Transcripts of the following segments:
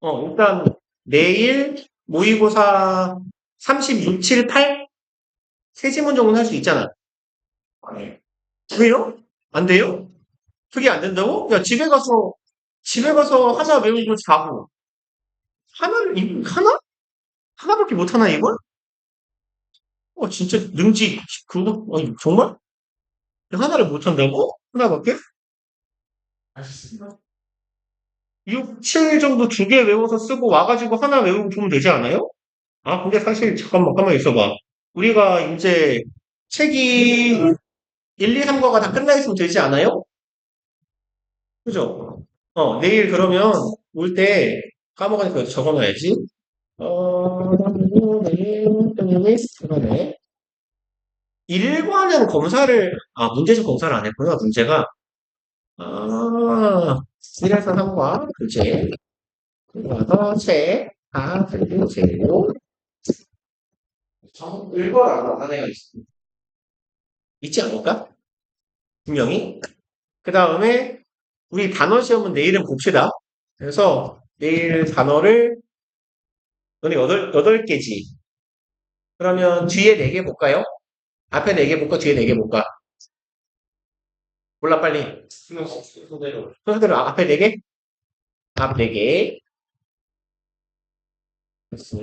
일단 내일 모의고사 36, 7, 8 세 지문 정도는 할 수 있잖아. 네. 왜요? 안 돼요? 그게 안 된다고? 야, 집에 가서 하나 외우고 자고. 하나? 하나밖에 못 하나, 이걸? 진짜 능지, 그거, 정말? 하나를 못 한다고? 하나밖에? 알겠습니다. 6, 7 정도 두 개 외워서 쓰고 와가지고 하나 외우고 보면 되지 않아요? 근데 사실, 잠깐만, 가만히 있어봐. 우리가 이제 책이 1, 2, 3과가 다 끝나 있으면 되지 않아요? 그죠? 내일 그러면 올 때 까먹으니까 적어놔야지. 내일, 그러네. 일과는 문제집 검사를 안 했구나, 문제가. 아, 1에서 3과, 그제. 그래서 그리고 재료. 일과를 안 해가 있지 않을까? 분명히. 그 다음에 우리 단어 시험은 내일은 봅시다. 그래서 내일 단어를 너네 8개지. 그러면 뒤에 4개 볼까요? 앞에 4개 볼까? 뒤에 4개 볼까? 몰라, 빨리. 순서대로 앞에 4개? 앞 4개. 됐어.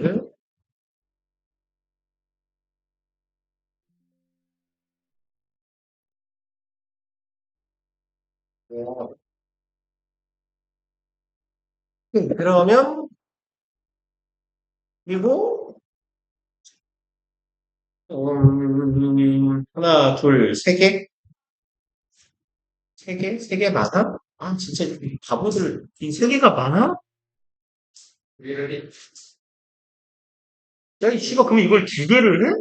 그러면, 그리고, 하나, 둘, 3개? 3개? 3개 많아? 진짜, 이 바보들, 이 3개가 많아? 야, 이 씨발, 그럼 이걸 2개를 해?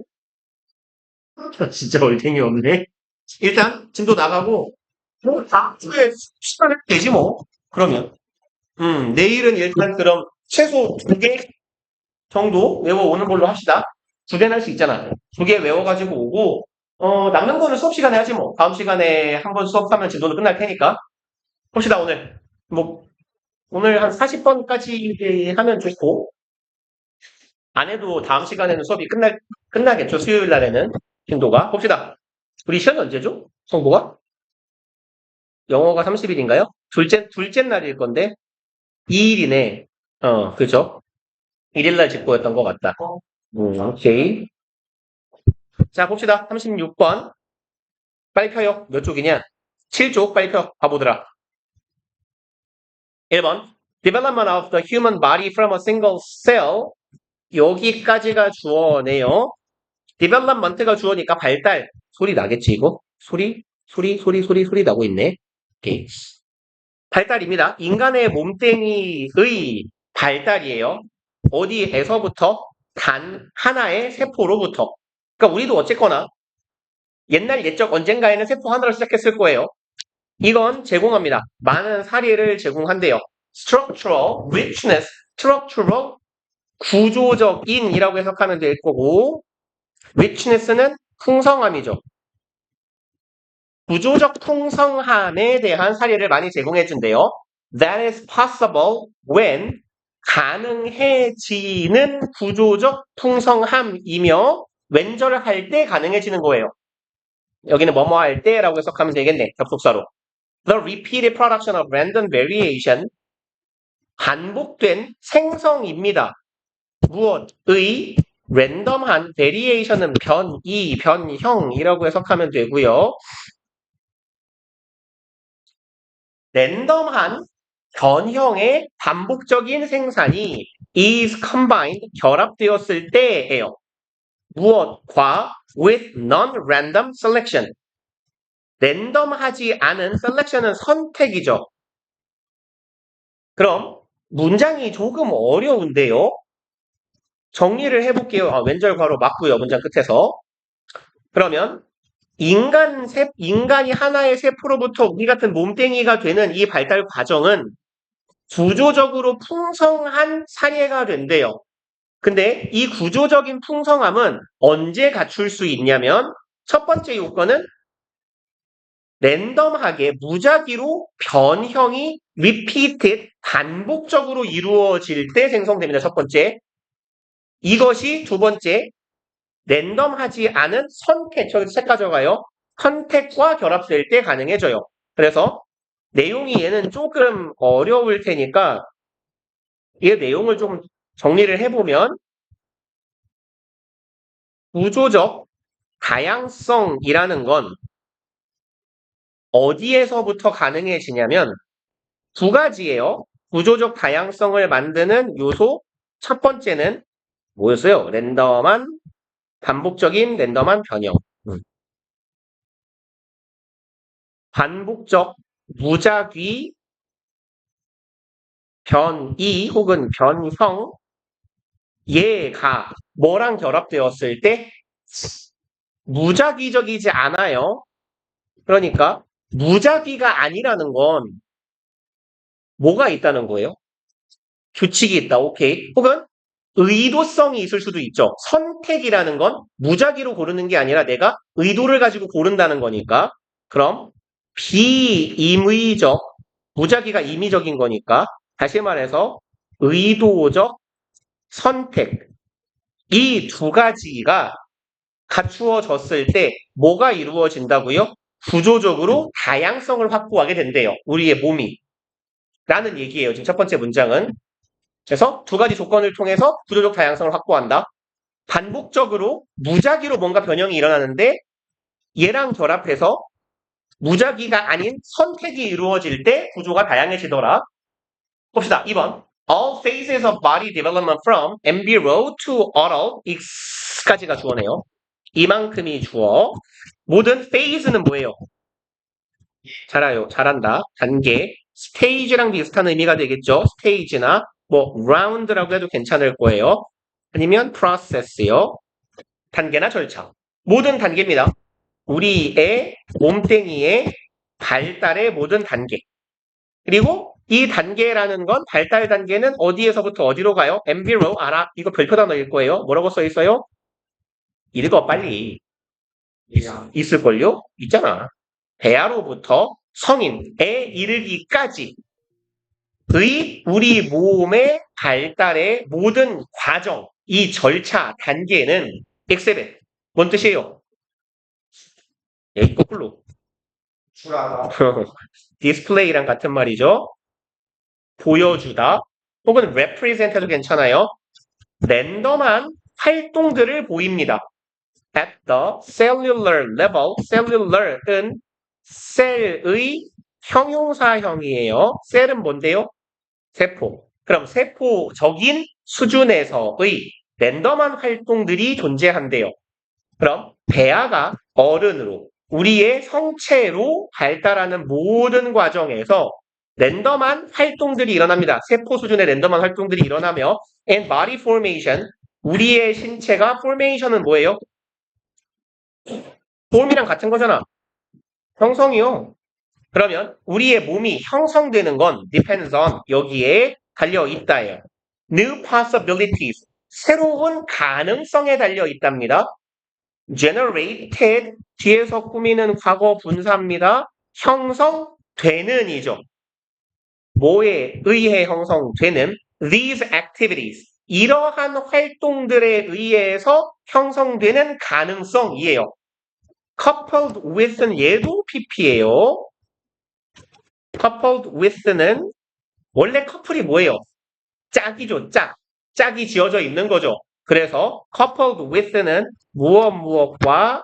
진짜 얼탱이 없네. 일단, 진도 나가고, 다음 주에 시간을 되지 뭐. 그러면. 내일은 일단 그럼 최소 2개 정도 외워오는 걸로 합시다. 2개는 할 수 있잖아. 2개 외워가지고 오고, 남는 거는 수업 시간에 하지 뭐. 다음 시간에 한 번 수업하면 진도는 끝날 테니까. 봅시다, 오늘. 뭐, 오늘 한 40번까지 하면 좋고, 안 해도 다음 시간에는 수업이 끝나겠죠. 수요일 날에는. 진도가. 봅시다. 우리 시험 언제죠? 성보가? 영어가 30일인가요? 둘째 날일 건데, 2일이네. 그죠? 1일 날 집고였던 것 같다. 오케이. 자, 봅시다. 36번. 빨리 펴요. 몇 쪽이냐? 7쪽 빨리 펴. 바보들아. 1번. Development of the human body from a single cell. 여기까지가 주어네요. Development가 주어니까 발달. 소리 나겠지, 이거? 소리 나고 있네. 오케이. 발달입니다. 인간의 몸뚱이의 발달이에요. 어디에서부터? 단 하나의 세포로부터. 그러니까 우리도 어쨌거나 옛날 옛적 언젠가에는 세포 하나로 시작했을 거예요. 이건 제공합니다. 많은 사례를 제공한대요. structural richness, structural 구조적인이라고 해석하면 될 거고 richness는 풍성함이죠. 구조적 풍성함에 대한 사례를 많이 제공해 준대요. That is possible when 가능해지는 구조적 풍성함이며 왼절을 할 때 가능해지는 거예요. 여기는 뭐뭐 할 때라고 해석하면 되겠네. 접속사로. The repeated production of random variation 반복된 생성입니다. 무엇의 랜덤한 variation은 변이, 변형이라고 해석하면 되고요. 랜덤한 변형의 반복적인 생산이 is combined, 결합되었을 때예요. 무엇과 with non-random selection. 랜덤하지 않은 selection은 선택이죠. 그럼 문장이 조금 어려운데요. 정리를 해볼게요. 왼절 괄호 맞고요. 문장 끝에서. 그러면 인간이 하나의 세포로부터 우리 같은 몸뚱이가 되는 이 발달 과정은 구조적으로 풍성한 사례가 된대요. 근데 이 구조적인 풍성함은 언제 갖출 수 있냐면 첫 번째 요건은 랜덤하게 무작위로 변형이 repeated, 반복적으로 이루어질 때 생성됩니다. 첫 번째. 이것이 두 번째, 랜덤하지 않은 선택, 저기서 책 가져가요. 선택과 결합될 때 가능해져요. 그래서 내용이 얘는 조금 어려울 테니까 이 내용을 좀 정리를 해보면 구조적 다양성이라는 건 어디에서부터 가능해지냐면 두 가지예요. 구조적 다양성을 만드는 요소 첫 번째는 뭐였어요? 반복적인 랜덤한 변형. 반복적 무작위 변이 혹은 변형 얘가 뭐랑 결합되었을 때 무작위적이지 않아요. 그러니까 무작위가 아니라는 건 뭐가 있다는 거예요? 규칙이 있다. 오케이. 혹은 의도성이 있을 수도 있죠. 선택이라는 건 무작위로 고르는 게 아니라 내가 의도를 가지고 고른다는 거니까. 그럼 비임의적, 무작위가 임의적인 거니까 다시 말해서 의도적 선택 이 두 가지가 갖추어졌을 때 뭐가 이루어진다고요? 구조적으로 다양성을 확보하게 된대요. 우리의 몸이. 라는 얘기예요. 지금 첫 번째 문장은. 그래서 두 가지 조건을 통해서 구조적 다양성을 확보한다. 반복적으로 무작위로 뭔가 변형이 일어나는데 얘랑 결합해서 무작위가 아닌 선택이 이루어질 때 구조가 다양해지더라. 봅시다. 2번. All phases of body development from embryo to adult X까지가 주어네요. 이만큼이 주어. 모든 phase는 뭐예요? 잘한다. 단계. 스테이지랑 비슷한 의미가 되겠죠. 스테이지나 뭐 round라고 해도 괜찮을 거예요. 아니면 process요. 단계나 절차. 모든 단계입니다. 우리의 몸뚱이의 발달의 모든 단계. 그리고 이 단계라는 건 발달 단계는 어디에서부터 어디로 가요? embryo 알아? 이거 별표 단어일 거예요. 뭐라고 써 있어요? 읽어 빨리. 있을걸요? 있잖아. 배아로부터 성인에 이르기까지의 우리 몸의 발달의 모든 과정, 이 절차, 단계는 엑세벤. 뭔 뜻이에요? 거꾸로. 디스플레이랑 같은 말이죠. 보여주다. 혹은 represent해도 괜찮아요. 랜덤한 활동들을 보입니다. At the cellular level, cellular은 셀의 형용사형이에요. 셀은 뭔데요? 세포. 그럼 세포적인 수준에서의 랜덤한 활동들이 존재한대요. 그럼 배아가 어른으로 우리의 성체로 발달하는 모든 과정에서 랜덤한 활동들이 일어납니다. 세포 수준의 랜덤한 활동들이 일어나며 and body formation 우리의 신체가 formation은 뭐예요? form이랑 같은 거잖아. 형성이요. 그러면 우리의 몸이 형성되는 건 depends on 여기에 달려 있다예요. New possibilities 새로운 가능성에 달려 있답니다. generated 뒤에서 꾸미는 과거 분사입니다. 형성되는 이죠. 뭐에 의해 형성되는 these activities 이러한 활동들에 의해서 형성되는 가능성이에요. coupled with는 얘도 PP예요. coupled with는 원래 커플이 뭐예요? 짝이죠, 짝. 짝이 지어져 있는 거죠. 그래서 coupled with는 무엇과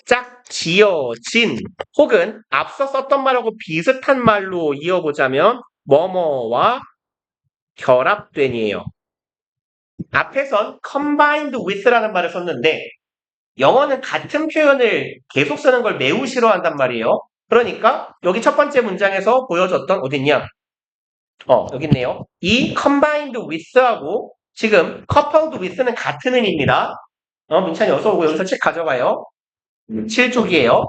짝 지어진 혹은 앞서 썼던 말하고 비슷한 말로 이어보자면 뭐뭐와 결합된이에요. 앞에선 combined with라는 말을 썼는데 영어는 같은 표현을 계속 쓰는 걸 매우 싫어한단 말이에요. 그러니까 여기 첫 번째 문장에서 보여줬던 어딨냐? 여기 있네요. 이 combined with하고 지금 coupled with는 같은 의미입니다. 민찬이 어서 오고 여기서 책 가져가요. 7쪽이에요.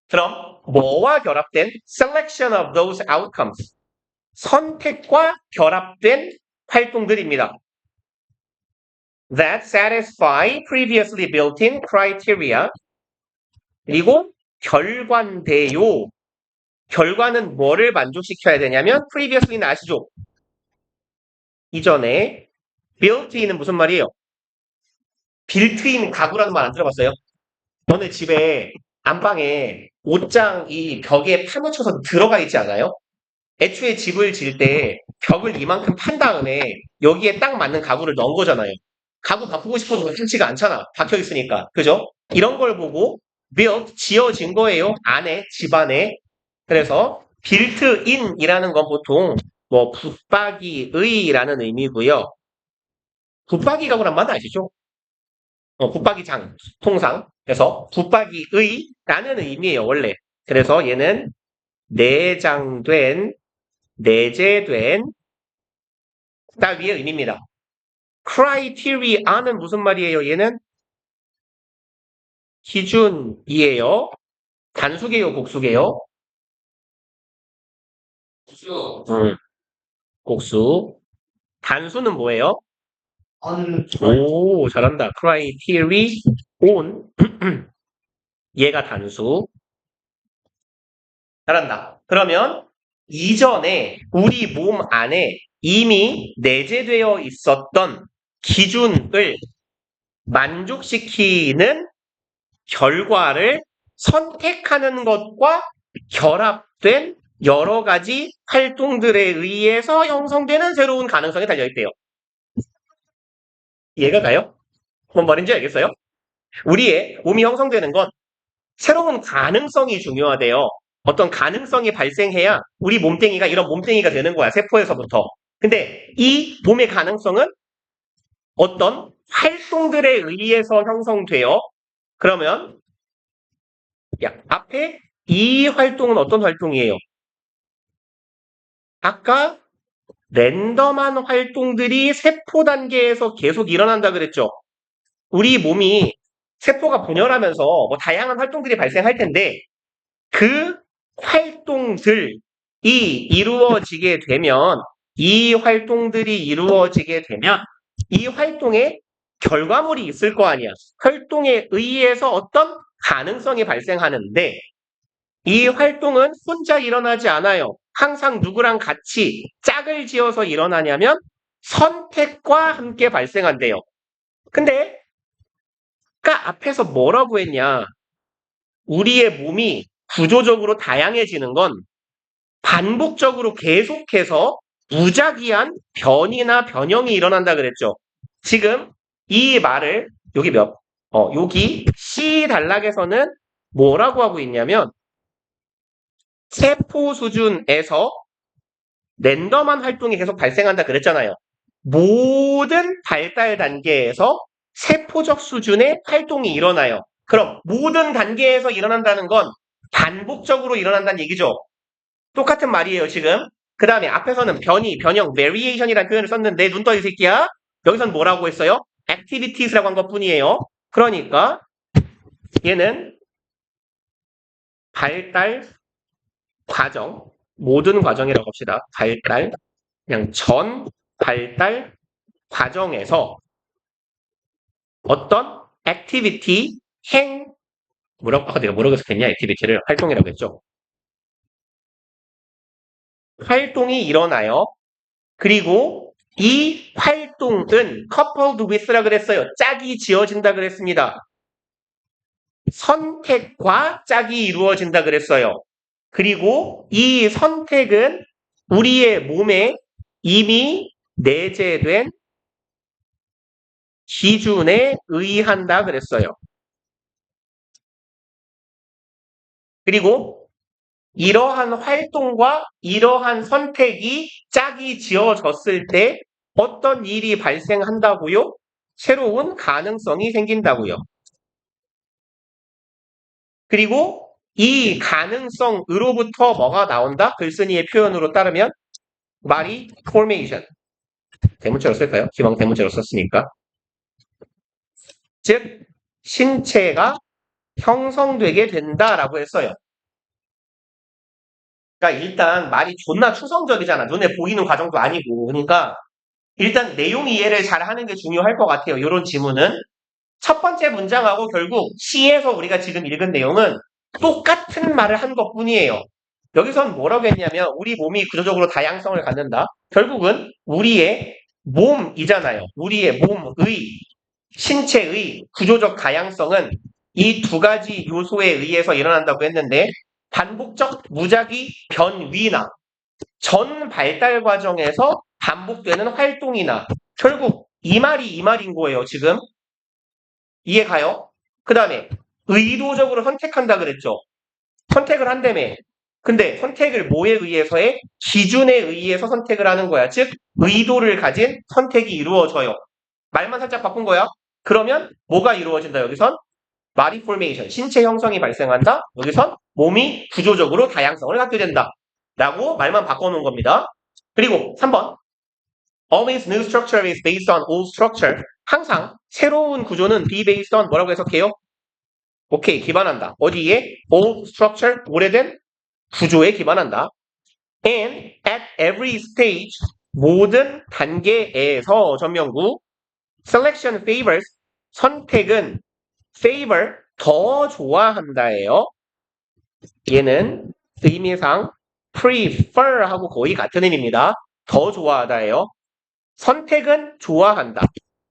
그럼 뭐와 결합된 selection of those outcomes 선택과 결합된 활동들입니다. That satisfy previously built-in criteria 그리고 결관돼요. 결과는 뭐를 만족시켜야 되냐면 previously는 아시죠? 이전에 built-in은 무슨 말이에요? 빌트인 가구라는 말 안 들어봤어요? 너네 집에 안방에 옷장이 벽에 파묻혀서 들어가 있지 않아요? 애초에 집을 지을 때 벽을 이만큼 판 다음에 여기에 딱 맞는 가구를 넣은 거잖아요. 가구 바꾸고 싶어도 흔치가 않잖아. 박혀 있으니까. 그죠? 이런 걸 보고 built, 지어진 거예요. 안에, 집 안에. 그래서 built in이라는 건 보통 뭐 붙박이의라는 의미고요. 붙박이 가구란 말은 아시죠? 붙박이장, 통상. 그래서 붙박이의라는 의미예요, 원래. 그래서 얘는 내장된, 내재된, 딱 위의 의미입니다. criteria는 무슨 말이에요? 얘는 기준이에요. 단수계요, 복수계요? 복수. 복수. 단수는 뭐예요? 오, 잘한다. criterion. 얘가 단수. 잘한다. 그러면 이전에 우리 몸 안에 이미 내재되어 있었던 기준을 만족시키는 결과를 선택하는 것과 결합된 여러 가지 활동들에 의해서 형성되는 새로운 가능성이 달려있대요. 이해가 가요? 뭔 말인지 알겠어요? 우리의 몸이 형성되는 건 새로운 가능성이 중요하대요. 어떤 가능성이 발생해야 우리 몸뚱이가 이런 몸뚱이가 되는 거야. 세포에서부터. 근데 이 몸의 가능성은 어떤 활동들에 의해서 형성돼요. 그러면 앞에 이 활동은 어떤 활동이에요? 아까 랜덤한 활동들이 세포 단계에서 계속 일어난다 그랬죠. 우리 몸이 세포가 분열하면서 뭐 다양한 활동들이 발생할 텐데 그 활동들이 이루어지게 되면 이 활동들이 이루어지게 되면 이 활동에 결과물이 있을 거 아니야. 활동에 의해서 어떤 가능성이 발생하는데 이 활동은 혼자 일어나지 않아요. 항상 누구랑 같이 짝을 지어서 일어나냐면 선택과 함께 발생한대요. 근데 아까 앞에서 뭐라고 했냐? 우리의 몸이 구조적으로 다양해지는 건 반복적으로 계속해서 무작위한 변이나 변형이 일어난다 그랬죠. 지금 이 말을 여기 C 단락에서는 뭐라고 하고 있냐면 세포 수준에서 랜덤한 활동이 계속 발생한다 그랬잖아요. 모든 발달 단계에서 세포적 수준의 활동이 일어나요. 그럼 모든 단계에서 일어난다는 건 반복적으로 일어난다는 얘기죠. 똑같은 말이에요, 지금. 그 다음에 앞에서는 변이, 변형, variation이라는 표현을 썼는데 눈 떠 이 새끼야. 여기서는 뭐라고 했어요? activities라고 한 것뿐이에요. 그러니까 얘는 발달 과정, 모든 과정이라고 합시다. 발달, 그냥 전 발달 과정에서 어떤 activity, 아까 내가 뭐라고 했었냐, activity를 활동이라고 했죠. 활동이 일어나요. 그리고 이 활동은 coupled with라 그랬어요. 짝이 지어진다 그랬습니다. 선택과 짝이 이루어진다 그랬어요. 그리고 이 선택은 우리의 몸에 이미 내재된 기준에 의한다 그랬어요. 그리고 이러한 활동과 이러한 선택이 짝이 지어졌을 때 어떤 일이 발생한다고요? 새로운 가능성이 생긴다고요. 그리고 이 가능성으로부터 뭐가 나온다? 글쓴이의 표현으로 따르면 말이 formation. 대문자로 쓸까요? 기왕 대문자로 썼으니까. 즉 신체가 형성되게 된다라고 했어요. 그러니까 일단 말이 존나 추상적이잖아. 눈에 보이는 과정도 아니고. 그러니까 일단 내용 이해를 잘 하는 게 중요할 것 같아요. 이런 지문은. 첫 번째 문장하고 결국 C에서 우리가 지금 읽은 내용은 똑같은 말을 한 것뿐이에요. 여기선 뭐라고 했냐면 우리 몸이 구조적으로 다양성을 갖는다. 결국은 우리의 몸이잖아요. 우리의 몸의 신체의 구조적 다양성은 이 두 가지 요소에 의해서 일어난다고 했는데 반복적 무작위 변위나 전 발달 과정에서 반복되는 활동이나 결국 이 말인 거예요. 지금 이해 가요? 그 다음에 의도적으로 선택한다 그랬죠. 선택을 한다며. 근데 선택을 뭐에 의해서해? 기준에 의해서 선택을 하는 거야. 즉 의도를 가진 선택이 이루어져요. 말만 살짝 바꾼 거야. 그러면 뭐가 이루어진다 여기선? body formation, 신체 형성이 발생한다. 여기선 몸이 구조적으로 다양성을 갖게 된다. 라고 말만 바꿔놓은 겁니다. 그리고 3번. Always new structure is based on old structure. 항상 새로운 구조는 be based on 뭐라고 해석해요? 오케이, 기반한다. 어디에? old structure, 오래된 구조에 기반한다. And at every stage, 모든 단계에서 전명구 selection favors, 선택은 favor, 더 좋아한다예요. 얘는 의미상 prefer하고 거의 같은 의미입니다. 더 좋아하다예요. 선택은 좋아한다.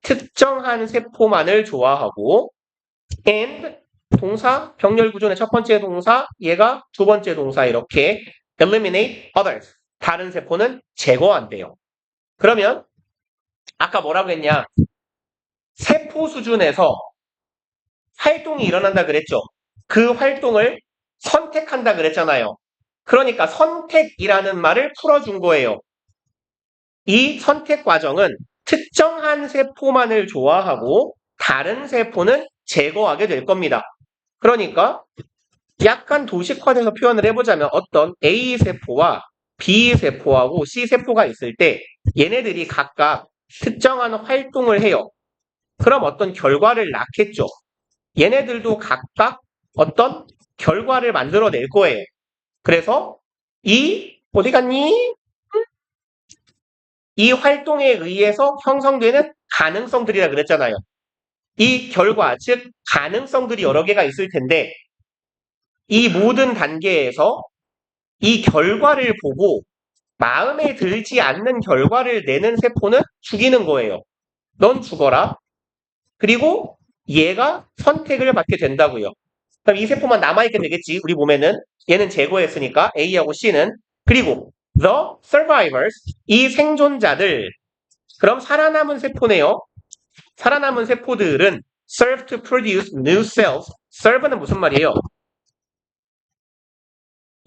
특정한 세포만을 좋아하고 and 동사, 병렬 구조의 첫 번째 동사, 얘가 두 번째 동사 이렇게 eliminate others. 다른 세포는 제거한대요. 그러면 아까 뭐라고 했냐? 세포 수준에서 활동이 일어난다 그랬죠. 그 활동을 선택한다 그랬잖아요. 그러니까 선택이라는 말을 풀어준 거예요. 이 선택 과정은 특정한 세포만을 좋아하고 다른 세포는 제거하게 될 겁니다. 그러니까 약간 도식화돼서 표현을 해보자면 어떤 A세포와 B세포하고 C세포가 있을 때 얘네들이 각각 특정한 활동을 해요. 그럼 어떤 결과를 낳겠죠. 얘네들도 각각 어떤 결과를 만들어낼 거예요. 그래서 어디 갔니? 이 활동에 의해서 형성되는 가능성들이라 그랬잖아요. 이 결과, 즉 가능성들이 여러 개가 있을 텐데 이 모든 단계에서 이 결과를 보고 마음에 들지 않는 결과를 내는 세포는 죽이는 거예요. 넌 죽어라. 그리고 얘가 선택을 받게 된다고요. 그럼 이 세포만 남아있게 되겠지. 우리 몸에는. 얘는 제거했으니까 A하고 C는. 그리고 the survivors, 이 생존자들. 그럼 살아남은 세포네요. 살아남은 세포들은 serve to produce new cells. serve는 무슨 말이에요?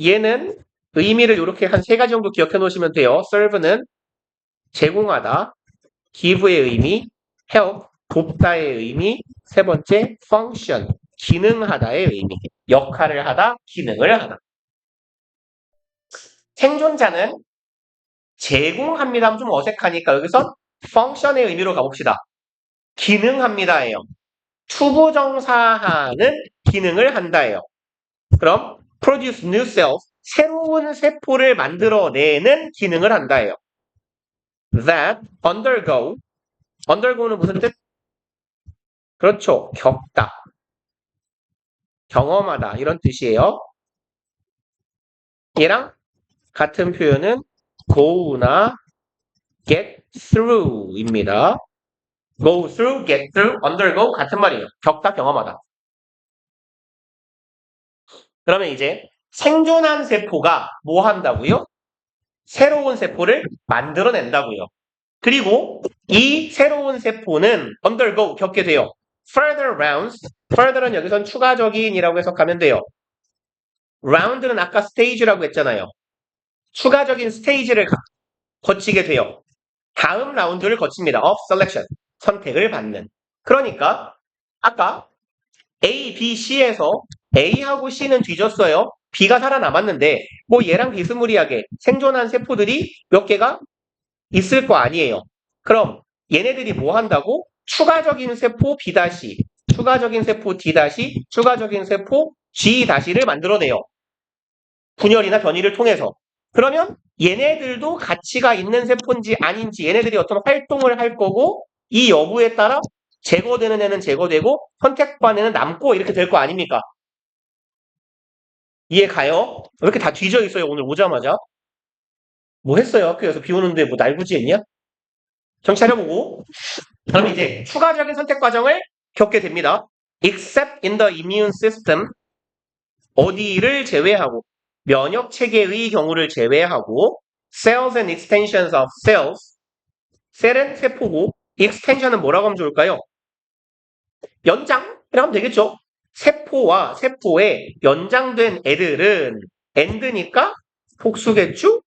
얘는 의미를 이렇게 한 세 가지 정도 기억해 놓으시면 돼요. serve는 제공하다, give의 의미, help, 돕다의 의미, 세 번째 function, 기능하다의 의미, 역할을 하다, 기능을 하다. 생존자는 제공합니다 하면 좀 어색하니까 여기서 function의 의미로 가봅시다. 기능합니다예요. 투부정사하는 기능을 한다예요. 그럼 produce new cells, 새로운 세포를 만들어내는 기능을 한다예요. that undergo는 무슨 뜻? 그렇죠. 겪다, 경험하다 이런 뜻이에요. 얘랑 같은 표현은 go나 get through입니다. go through, get through, undergo 같은 말이에요. 겪다, 경험하다. 그러면 이제 생존한 세포가 뭐 한다고요? 새로운 세포를 만들어낸다고요. 그리고 이 새로운 세포는 undergo, 겪게 돼요. further rounds, further는 여기선 추가적인이라고 해석하면 돼요. round는 아까 stage라고 했잖아요. 추가적인 스테이지를 거치게 돼요. 다음 라운드를 거칩니다. of selection, 선택을 받는. 그러니까 아까 A, B, C에서 A하고 C는 뒤졌어요. B가 살아남았는데 뭐 얘랑 비스무리하게 생존한 세포들이 몇 개가 있을 거 아니에요. 그럼 얘네들이 뭐 한다고? 추가적인 세포 B-, 추가적인 세포 D-, 추가적인 세포 G-를 만들어내요. 분열이나 변이를 통해서. 그러면 얘네들도 가치가 있는 세포인지 아닌지 얘네들이 어떤 활동을 할 거고 이 여부에 따라 제거되는 애는 제거되고 선택받는 애는 남고 이렇게 될 거 아닙니까? 이해 가요? 왜 이렇게 다 뒤져 있어요, 오늘 오자마자? 뭐 했어요? 학교에서 비 오는데 뭐 날구지 했냐? 정신 차려보고. 그럼 이제 추가적인 선택 과정을 겪게 됩니다. Except in the immune system. 어디를 제외하고, 면역 체계의 경우를 제외하고, cells and extensions of cells. 셀은 세포고, extension은 뭐라고 하면 좋을까요? 연장? 이라고 하면 되겠죠? 세포와 세포에 연장된 애들은 end니까 복수겠죠?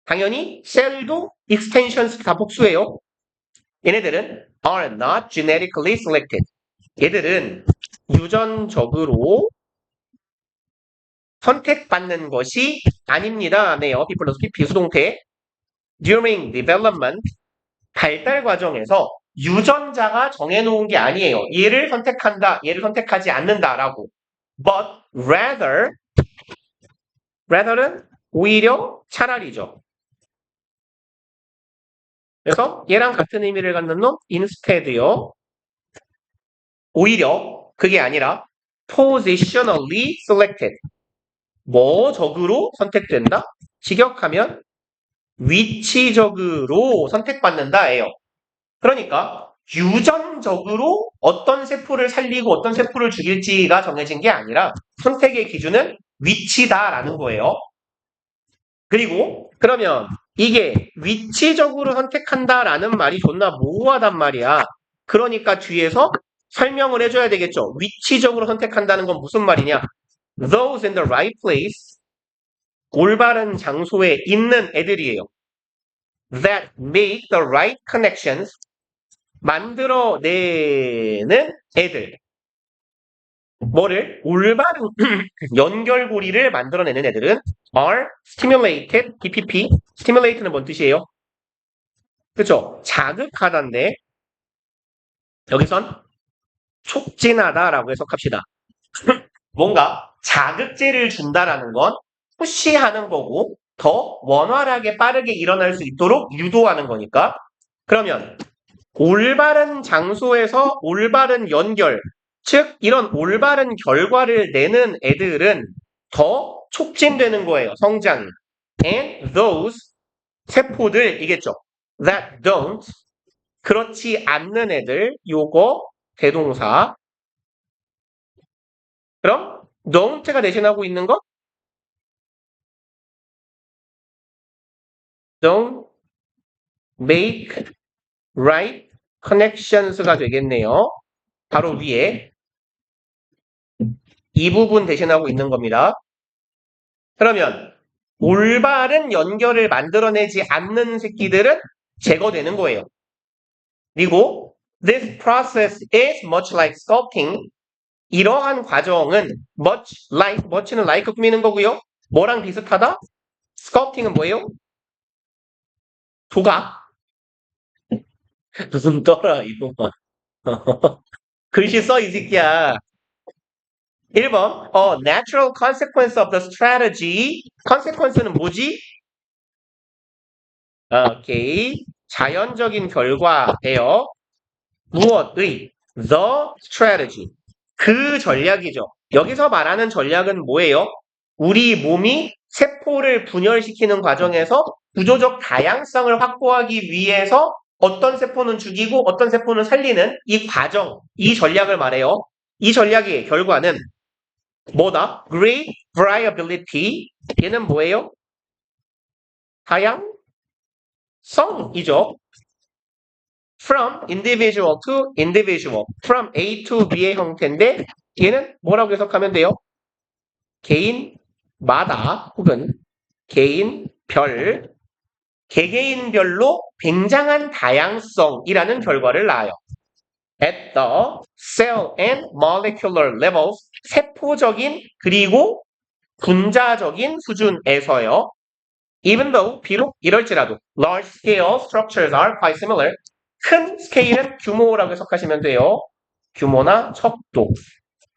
당연히 셀도 extensions 다 복수예요. 얘네들은 are not genetically selected. 얘들은 유전적으로 선택받는 것이 아닙니다. 네요. B 플러스 P 비수동태. During development, 발달 과정에서 유전자가 정해놓은 게 아니에요. 얘를 선택한다, 얘를 선택하지 않는다라고. But rather는 오히려 차라리죠. 그래서 얘랑 같은 의미를 갖는 놈 instead요. 오히려 그게 아니라 positionally selected. 뭐적으로 선택된다? 직역하면 위치적으로 선택받는다예요. 그러니까 유전적으로 어떤 세포를 살리고 어떤 세포를 죽일지가 정해진 게 아니라 선택의 기준은 위치다라는 거예요. 그리고 그러면 이게 위치적으로 선택한다라는 말이 존나 모호하단 말이야. 그러니까 뒤에서 설명을 해줘야 되겠죠. 위치적으로 선택한다는 건 무슨 말이냐? Those in the right place, 올바른 장소에 있는 애들이에요. That make the right connections, 만들어내는 애들. 뭐를? 올바른 연결고리를 만들어내는 애들은 are stimulated, DPP. stimulate는 뭔 뜻이에요? 그쵸? 자극하다인데 여기선 촉진하다라고 해석합시다. 뭔가 자극제를 준다라는 건 푸시하는 거고 더 원활하게 빠르게 일어날 수 있도록 유도하는 거니까 그러면 올바른 장소에서 올바른 연결, 즉 이런 올바른 결과를 내는 애들은 더 촉진되는 거예요. 성장이. And those 세포들이겠죠. That don't, 그렇지 않는 애들, 요거 대동사. 그럼 don't가 대신하고 있는 거? Don't make right connections가 되겠네요. 바로 위에 이 부분 대신하고 있는 겁니다. 그러면 올바른 연결을 만들어내지 않는 새끼들은 제거되는 거예요. 그리고 this process is much like sculpting. 이러한 과정은 much는 like 꾸미는 거고요. 뭐랑 비슷하다? sculpting은 뭐예요? 조각. 무슨 떠라 이놈아. 글씨 써 이 새끼야. 1번 a natural consequence of the strategy. consequence는 뭐지? 오케이. 자연적인 결과예요. 무엇의? the strategy. 그 전략이죠. 여기서 말하는 전략은 뭐예요? 우리 몸이 세포를 분열시키는 과정에서 구조적 다양성을 확보하기 위해서 어떤 세포는 죽이고 어떤 세포는 살리는 이 과정, 이 전략을 말해요. 이 전략의 결과는 뭐다? Great variability. 얘는 뭐예요? 다양성이죠. From individual to individual. From A to B의 형태인데 얘는 뭐라고 해석하면 돼요? 개인마다 혹은 개인별, 개개인별로 굉장한 다양성이라는 결과를 낳아요. At the cell and molecular levels, 세포적인 그리고 분자적인 수준에서요. Even though, 비록 이럴지라도 large scale structures are quite similar. 큰 스케일은 규모라고 해석하시면 돼요. 규모나 척도.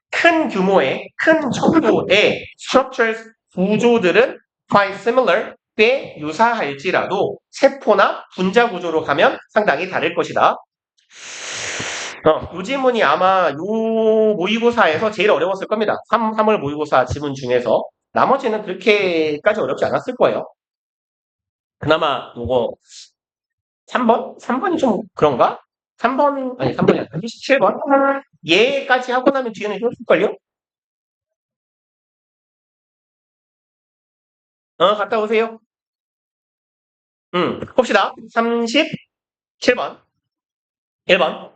큰 규모의, 큰 척도의 structures, 구조들은 quite similar, 꽤 유사할지라도 세포나 분자 구조로 가면 상당히 다를 것이다. 요 지문이 아마 요 모의고사에서 제일 어려웠을 겁니다. 3월 모의고사 지문 중에서. 나머지는 그렇게까지 어렵지 않았을 거예요. 그나마 요거 3번? 3번이 좀 그런가? 3번, 아니 3번이 아니라 27번? 얘까지 하고 나면 뒤에는 힘들걸요? 갔다 오세요. 봅시다. 37번. 1번.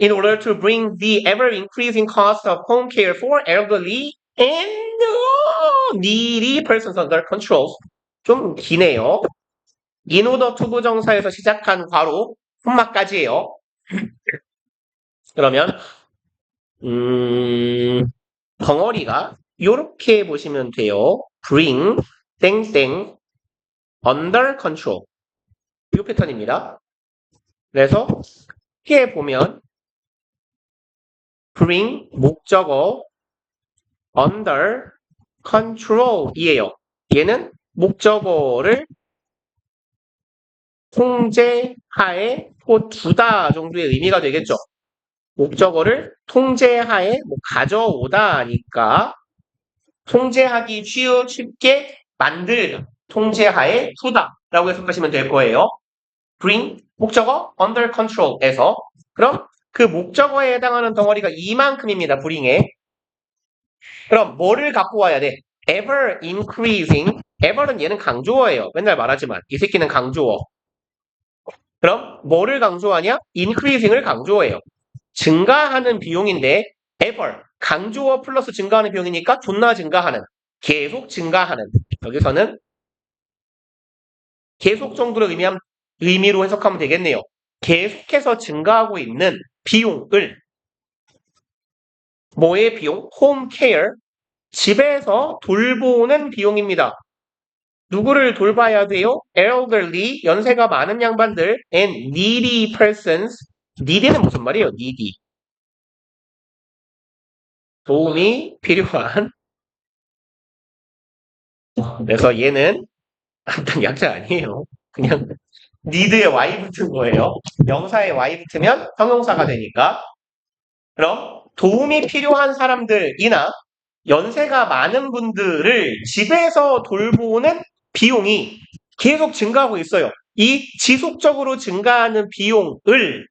In order to bring the ever-increasing cost of home care for elderly and needy persons under control. 좀 기네요. In order to 부정사에서 시작한 괄호, 콤마까지예요. 그러면 덩어리가 이렇게 보시면 돼요. bring 땡땡 under control 이 패턴입니다. 그래서 이렇게 보면 bring 목적어 under control이에요. 얘는 목적어를 통제하에 두다 정도의 의미가 되겠죠. 목적어를 통제하에 가져오다니까 통제하기 쉽게 만들다, 통제하에 두다 라고 해석하시면 될 거예요. bring 목적어 under control에서 그럼 그 목적어에 해당하는 덩어리가 이만큼입니다. bring에. 그럼 뭐를 갖고 와야 돼? ever increasing. ever은 얘는 강조어예요. 맨날 말하지만 이 새끼는 강조어. 그럼 뭐를 강조하냐? increasing을 강조해요. 증가하는 비용인데 ever 강조어 플러스 증가하는 비용이니까 존나 증가하는 계속 증가하는 여기서는 계속 정도로 의미로 해석하면 되겠네요. 계속해서 증가하고 있는 비용을 뭐의 비용? home care 집에서 돌보는 비용입니다. 누구를 돌봐야 돼요? elderly 연세가 많은 양반들 and needy persons needy는 무슨 말이에요? needy 도움이 필요한 그래서 얘는 한단 약자 아니에요. 그냥 need에 y 붙은 거예요. 명사에 y 붙으면 형용사가 되니까 그럼 도움이 필요한 사람들이나 연세가 많은 분들을 집에서 돌보는 비용이 계속 증가하고 있어요. 이 지속적으로 증가하는 비용을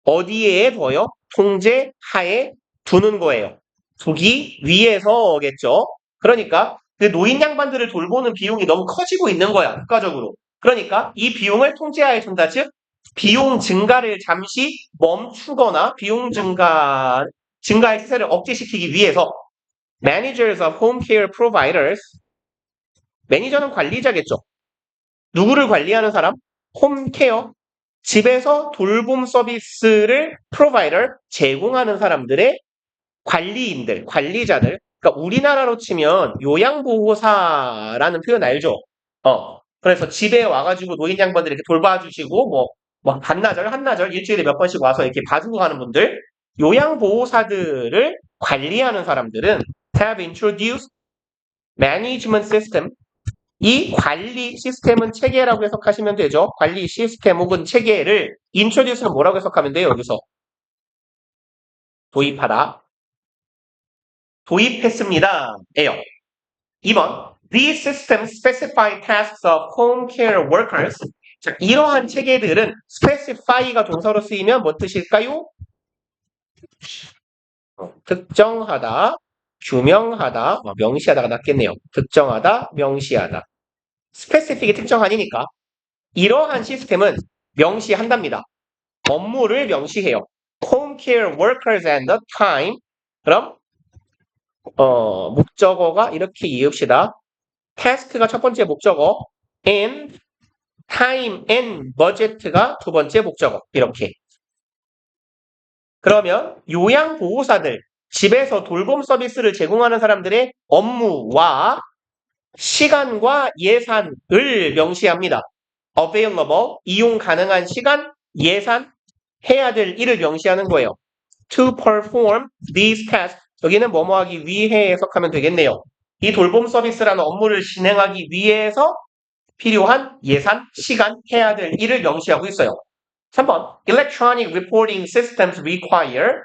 어디에 둬요? 통제하에 두는 거예요. 두기 위해서겠죠. 그러니까 그 노인 양반들을 돌보는 비용이 너무 커지고 있는 거야. 국가적으로. 그러니까 이 비용을 통제하에 둔다. 즉 비용 증가를 잠시 멈추거나 비용 증가의 시세를 억제시키기 위해서 managers of home care providers 매니저는 관리자겠죠. 누구를 관리하는 사람? 홈케어 집에서 돌봄 서비스를 provider 제공하는 사람들의 관리인들, 관리자들. 그러니까 우리나라로 치면 요양보호사라는 표현 알죠? 그래서 집에 와가지고 노인 양반들 이렇게 돌봐주시고 뭐 반나절, 한나절, 일주일에 몇 번씩 와서 이렇게 봐주고 가는 분들, 요양보호사들을 관리하는 사람들은 have introduced management system. 이 관리 시스템은 체계라고 해석하시면 되죠. 관리 시스템 혹은 체계를 introduce는 뭐라고 해석하면 돼요? 여기서 도입하다. 도입했습니다. 에요. 2번. These systems specify tasks of home care workers. 자, 이러한 체계들은 specify가 동사로 쓰이면 뭐 뜻일까요? 특정하다, 규명하다, 명시하다가 낫겠네요. 특정하다, 명시하다. specific이 특정 아니니까 이러한 시스템은 명시한답니다. 업무를 명시해요. home care workers and the time. 그럼 목적어가 이렇게 이읍시다. task가 첫 번째 목적어, and time and budget가 두 번째 목적어. 이렇게. 그러면 요양보호사들, 집에서 돌봄 서비스를 제공하는 사람들의 업무와 시간과 예산을 명시합니다. available, 이용 가능한 시간, 예산, 해야 될 일을 명시하는 거예요. to perform these tasks. 여기는 뭐뭐 하기 위해 해석하면 되겠네요. 이 돌봄 서비스라는 업무를 진행하기 위해서 필요한 예산, 시간, 해야 될 일을 명시하고 있어요. 3번 Electronic reporting systems require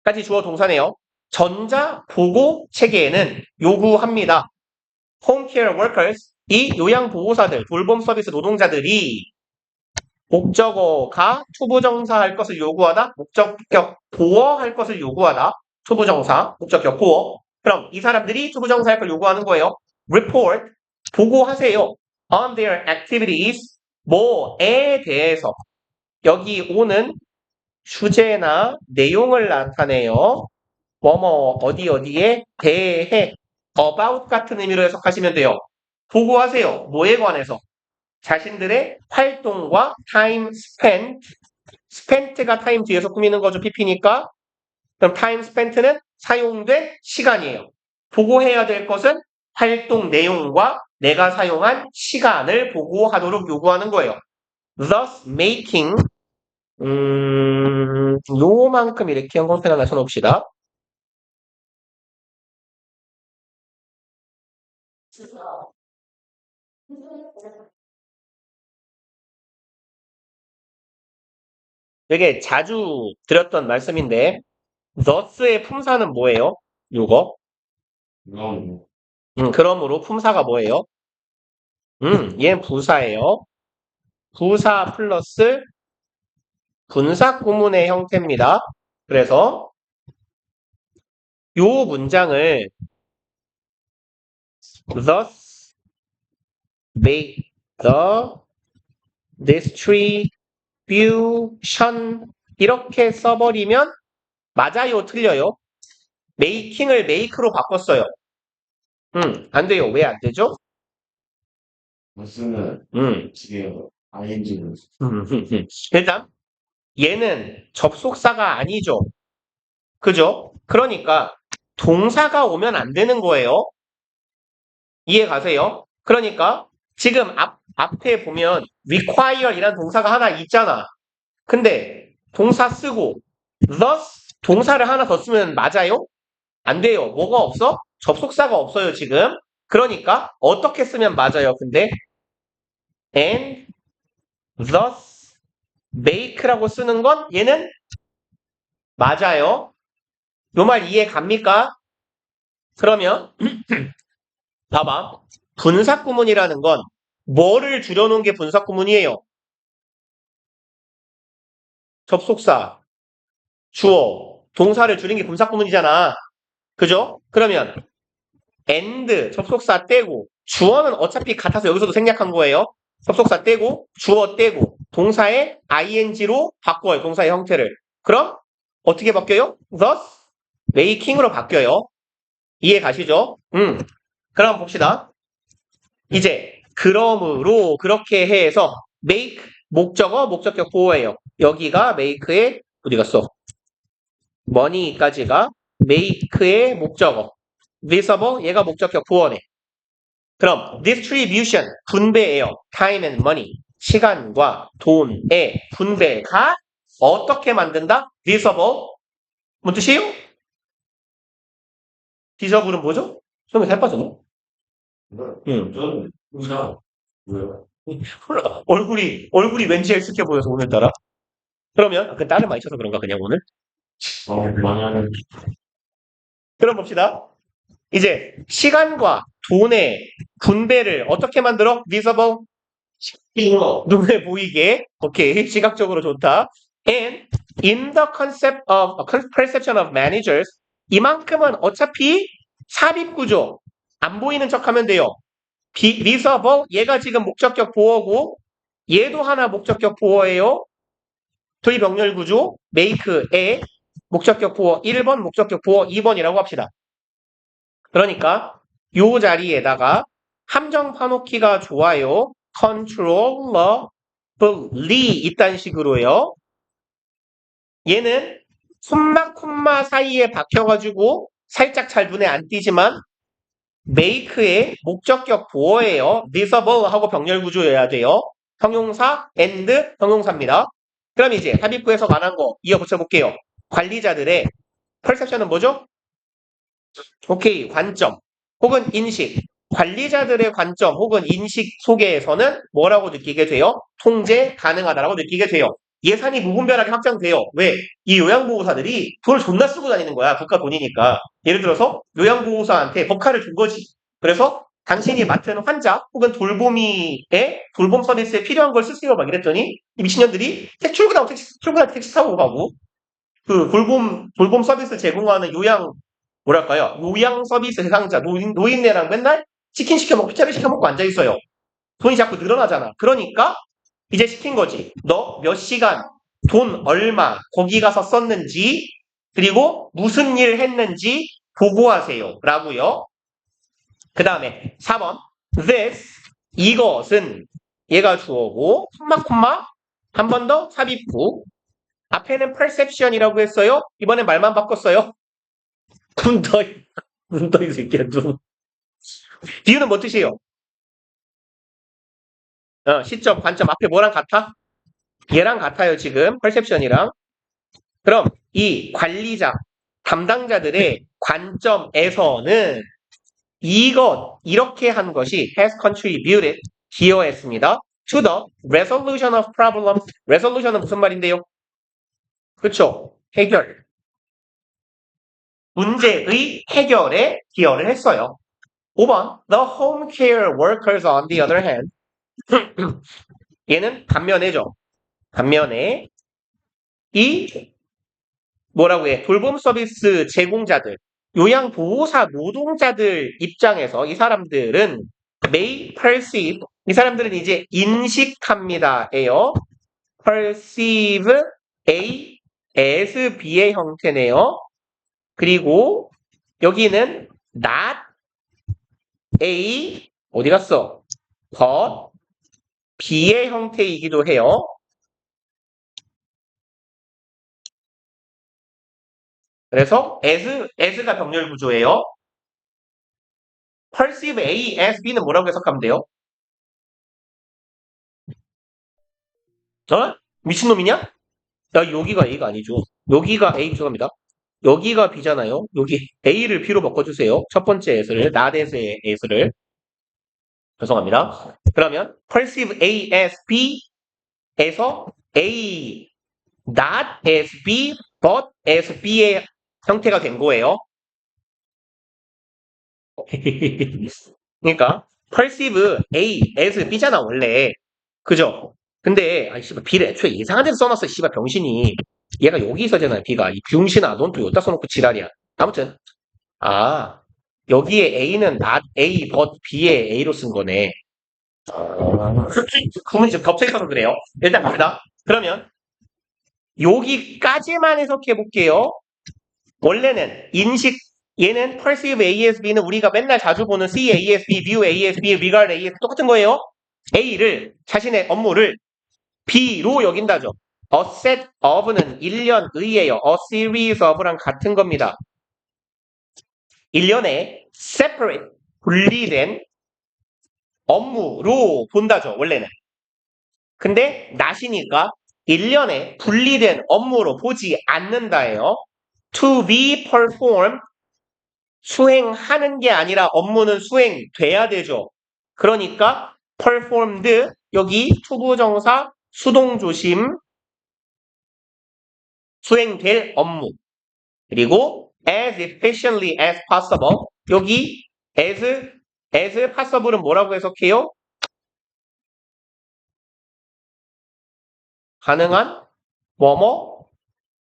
까지 주어 동사네요. 전자 보고 체계에는 요구합니다. Home care workers 이 요양보호사들, 돌봄 서비스 노동자들이 목적어가 투부정사 할 것을 요구하다. 목적격 보어 할 것을 요구하다. 투부정사, 목적격 보어. 그럼 이 사람들이 투부정사 할 걸 요구하는 거예요. Report, 보고하세요. On their activities, 뭐에 대해서. 여기 오는 주제나 내용을 나타내요. 뭐뭐 어디 어디에 대해 about 같은 의미로 해석하시면 돼요. 보고하세요. 뭐에 관해서? 자신들의 활동과 time spent가 time 뒤에서 꾸미는 거죠. PP니까. 그럼 time spent는 사용된 시간이에요. 보고해야 될 것은 활동 내용과 내가 사용한 시간을 보고하도록 요구하는 거예요. Thus making 요만큼 이렇게 형광펜 하나 쳐놓읍시다. 되게 자주 드렸던 말씀인데 thus의 품사는 뭐예요? 요거? 그러므로 품사가 뭐예요? 얘는 부사예요. 부사 플러스 분사 구문의 형태입니다. 그래서 요 문장을 thus make the distribution 이렇게 써버리면 맞아요, 틀려요? making을 make로 바꿨어요. 안 돼요. 왜 안 되죠? 무슨은 지금 ing는 일단 얘는 접속사가 아니죠. 그죠? 그러니까 동사가 오면 안 되는 거예요. 이해 가세요? 그러니까 지금 앞에 보면 require 이란 동사가 하나 있잖아. 근데 동사 쓰고 thus 동사를 하나 더 쓰면 맞아요? 안 돼요. 뭐가 없어? 접속사가 없어요, 지금. 그러니까 어떻게 쓰면 맞아요, 근데? and thus make라고 쓰는 건 얘는 맞아요. 요 말 이해 갑니까? 그러면 봐봐. 분사구문이라는 건 뭐를 줄여놓은 게 분사구문이에요? 접속사, 주어, 동사를 줄인 게 분사구문이잖아. 그죠? 그러면 and 접속사 떼고 주어는 어차피 같아서 여기서도 생략한 거예요. 접속사 떼고 주어 떼고 동사의 ing로 바꿔요. 동사의 형태를. 그럼 어떻게 바뀌어요? thus making으로 바뀌어요. 이해 가시죠? 그럼 봅시다. 이제 그러므로 그렇게 해서 make 목적어 목적격 보호예요. 여기가 make의 어디 갔어? money까지가 make의 목적어. visible 얘가 목적격 보호네. 그럼 distribution 분배예요. time and money 시간과 돈의 분배가 어떻게 만든다? visible 뭔 뜻이에요? visible은 뭐죠? 손에 살 빠졌네. 저는 그냥 뭐야? 몰라. 얼굴이 왠지 헬스케 보여서 오늘따라. 그러면 그 딸을 많이 쳐서 그런가 그냥 오늘? 만약에 그럼 봅시다. 이제 시간과 돈의 분배를 어떻게 만들어? visible 눈에 보이게. 오케이. 시각적으로 좋다. And in the concept of perception of managers 이만큼은 어차피 삽입구조 안 보이는 척하면 돼요. visible 얘가 지금 목적격 보어고 얘도 하나 목적격 보어예요. 도입병렬 구조 make에 목적격 보어 1번 목적격 보어 2번이라고 합시다. 그러니까 요 자리에다가 함정 파놓기가 좋아요. controllably 이딴 식으로요. 얘는 콤마 사이에 박혀가지고 살짝 잘 눈에 안 띄지만 make의 목적격 보어예요. visible 하고 병렬 구조여야 돼요. 형용사 and 형용사입니다. 그럼 이제 삽입구에서 말한 거 이어 붙여볼게요. 관리자들의 perception은 뭐죠? 오케이, 관점 혹은 인식. 관리자들의 관점 혹은 인식 속에서는 뭐라고 느끼게 돼요? 통제 가능하다라고 느끼게 돼요. 예산이 무분별하게 확장돼요. 왜? 이 요양보호사들이 돈을 존나 쓰고 다니는 거야. 국가 돈이니까. 예를 들어서 요양보호사한테 법카를 준 거지. 그래서 당신이 맡은 환자 혹은 돌봄 서비스에 필요한 걸 쓰세요. 막 이랬더니 이 미친년들이 출근하고 택시 타고 가고 그 돌봄 서비스 제공하는 뭐랄까요? 요양 서비스 대상자, 노인네랑 맨날 치킨 시켜 먹고 피자를 시켜 먹고 앉아 있어요. 돈이 자꾸 늘어나잖아. 그러니까 이제 시킨 거지. 너 몇 시간, 돈 얼마, 거기 가서 썼는지, 그리고 무슨 일 했는지 보고하세요. 라고요. 그 다음에 4번. This, 이것은 얘가 주어고, 콤마, 한 번 더 삽입구. 앞에는 perception이라고 했어요. 이번엔 말만 바꿨어요. 눈더이 새끼야, 눈. 비유는 뭐 뜻이에요? 시점, 관점, 앞에 뭐랑 같아? 얘랑 같아요, 지금. perception이랑. 그럼 이 관리자, 담당자들의 관점에서는 이렇게 한 것이 has contributed, 기여했습니다. to the resolution of problems. resolution은 무슨 말인데요? 그쵸? 해결. 문제의 해결에 기여를 했어요. 5번. The home care workers on the other hand. 얘는 반면에죠. 반면에 이 뭐라고 해? 돌봄 서비스 제공자들, 요양보호사 노동자들 입장에서 이 사람들은 may perceive, 이 사람들은 이제 인식합니다. 에요. perceive A as B의 형태네요. 그리고 여기는 not A 어디 갔어? but B의 형태이기도 해요. 그래서 as가 병렬 구조예요. perceive A as B는 뭐라고 해석하면 돼요? 미친놈이냐? 야, 여기가 A가 아니죠. 여기가 A 죄송합니다. 여기가 B잖아요. 여기 A를 B로 바꿔주세요. 첫 번째 S를, not as의 S를. 죄송합니다. 그러면 perceive A as B에서 A not as B but as B의 형태가 된 거예요. 그러니까 perceive A as B잖아 원래. 그죠? 근데 씨발 B를 애초에 이상한 데서 써놨어 씨발 병신이. 얘가 여기 있어잖아 B가. 이 병신아 넌 또 여기다 써놓고 지랄이야. 아무튼 여기에 A는 not A but B의 A로 쓴 거네. 구문이 좀 겹쳐있어서 그래요. 일단 갑니다. 그러면 여기까지만 해석해 볼게요. 원래는 얘는 perceive A as B는 우리가 맨날 자주 보는 see A as B, view A as B, regard A as B 똑같은 거예요. A를 자신의 업무를 B로 여긴다죠. A set of는 일련의예요. A series of랑 같은 겁니다. 일련의 separate, 분리된 업무로 본다죠. 원래는. 근데 not이니까 일련의 분리된 업무로 보지 않는다예요. To be performed, 수행하는 게 아니라 업무는 수행돼야 되죠. 그러니까 performed, 여기 투부정사 수동조심, 수행될 업무. 그리고 as efficiently as possible, 여기 as possible은 뭐라고 해석해요? 가능한 뭐뭐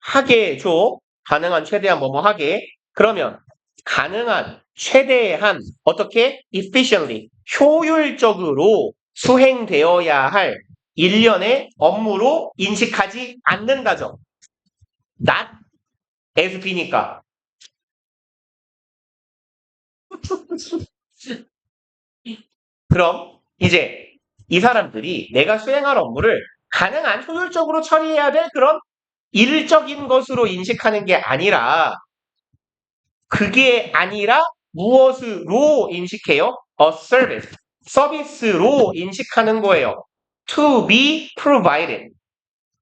하게죠. 가능한 최대한 뭐뭐 하게. 그러면 가능한 최대한 어떻게 efficiently 효율적으로 수행되어야 할 일련의 업무로 인식하지 않는다죠. not as B니까. 그럼 이제 이 사람들이 내가 수행할 업무를 가능한 효율적으로 처리해야 될 그런 일적인 것으로 인식하는 게 아니라 그게 아니라 무엇으로 인식해요? A service, 서비스로 인식하는 거예요. To be provided.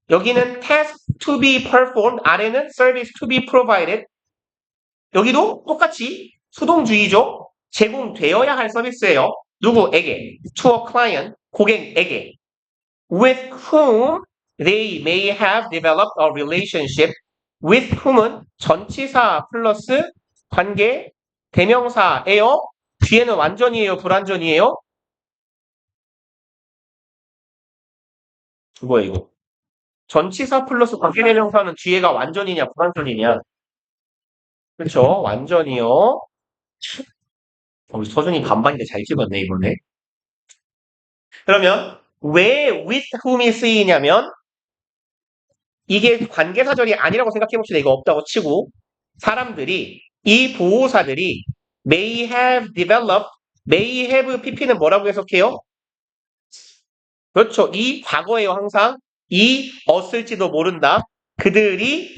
여기는 task to be performed, 아래는 service to be provided. 여기도 똑같이 수동주의죠. 제공되어야 할 서비스예요. 누구에게? To a client, 고객에게. With whom they may have developed a relationship. With whom은 전치사 플러스 관계 대명사예요. 뒤에는 완전이에요, 불완전이에요? 뭐야 이거? 전치사 플러스 관계 대명사는 뒤에가 완전이냐 불완전이냐? 그렇죠? 완전이요. 서준이 반반인데 잘 찍었네 이번에. 그러면 왜 with whom이 쓰이냐면 이게 관계사절이 아니라고 생각해 봅시다. 이거 없다고 치고 사람들이 이 보호사들이 may have developed, may have pp는 뭐라고 해석해요? 그렇죠. 이 과거예요. 항상 이 없을지도 모른다. 그들이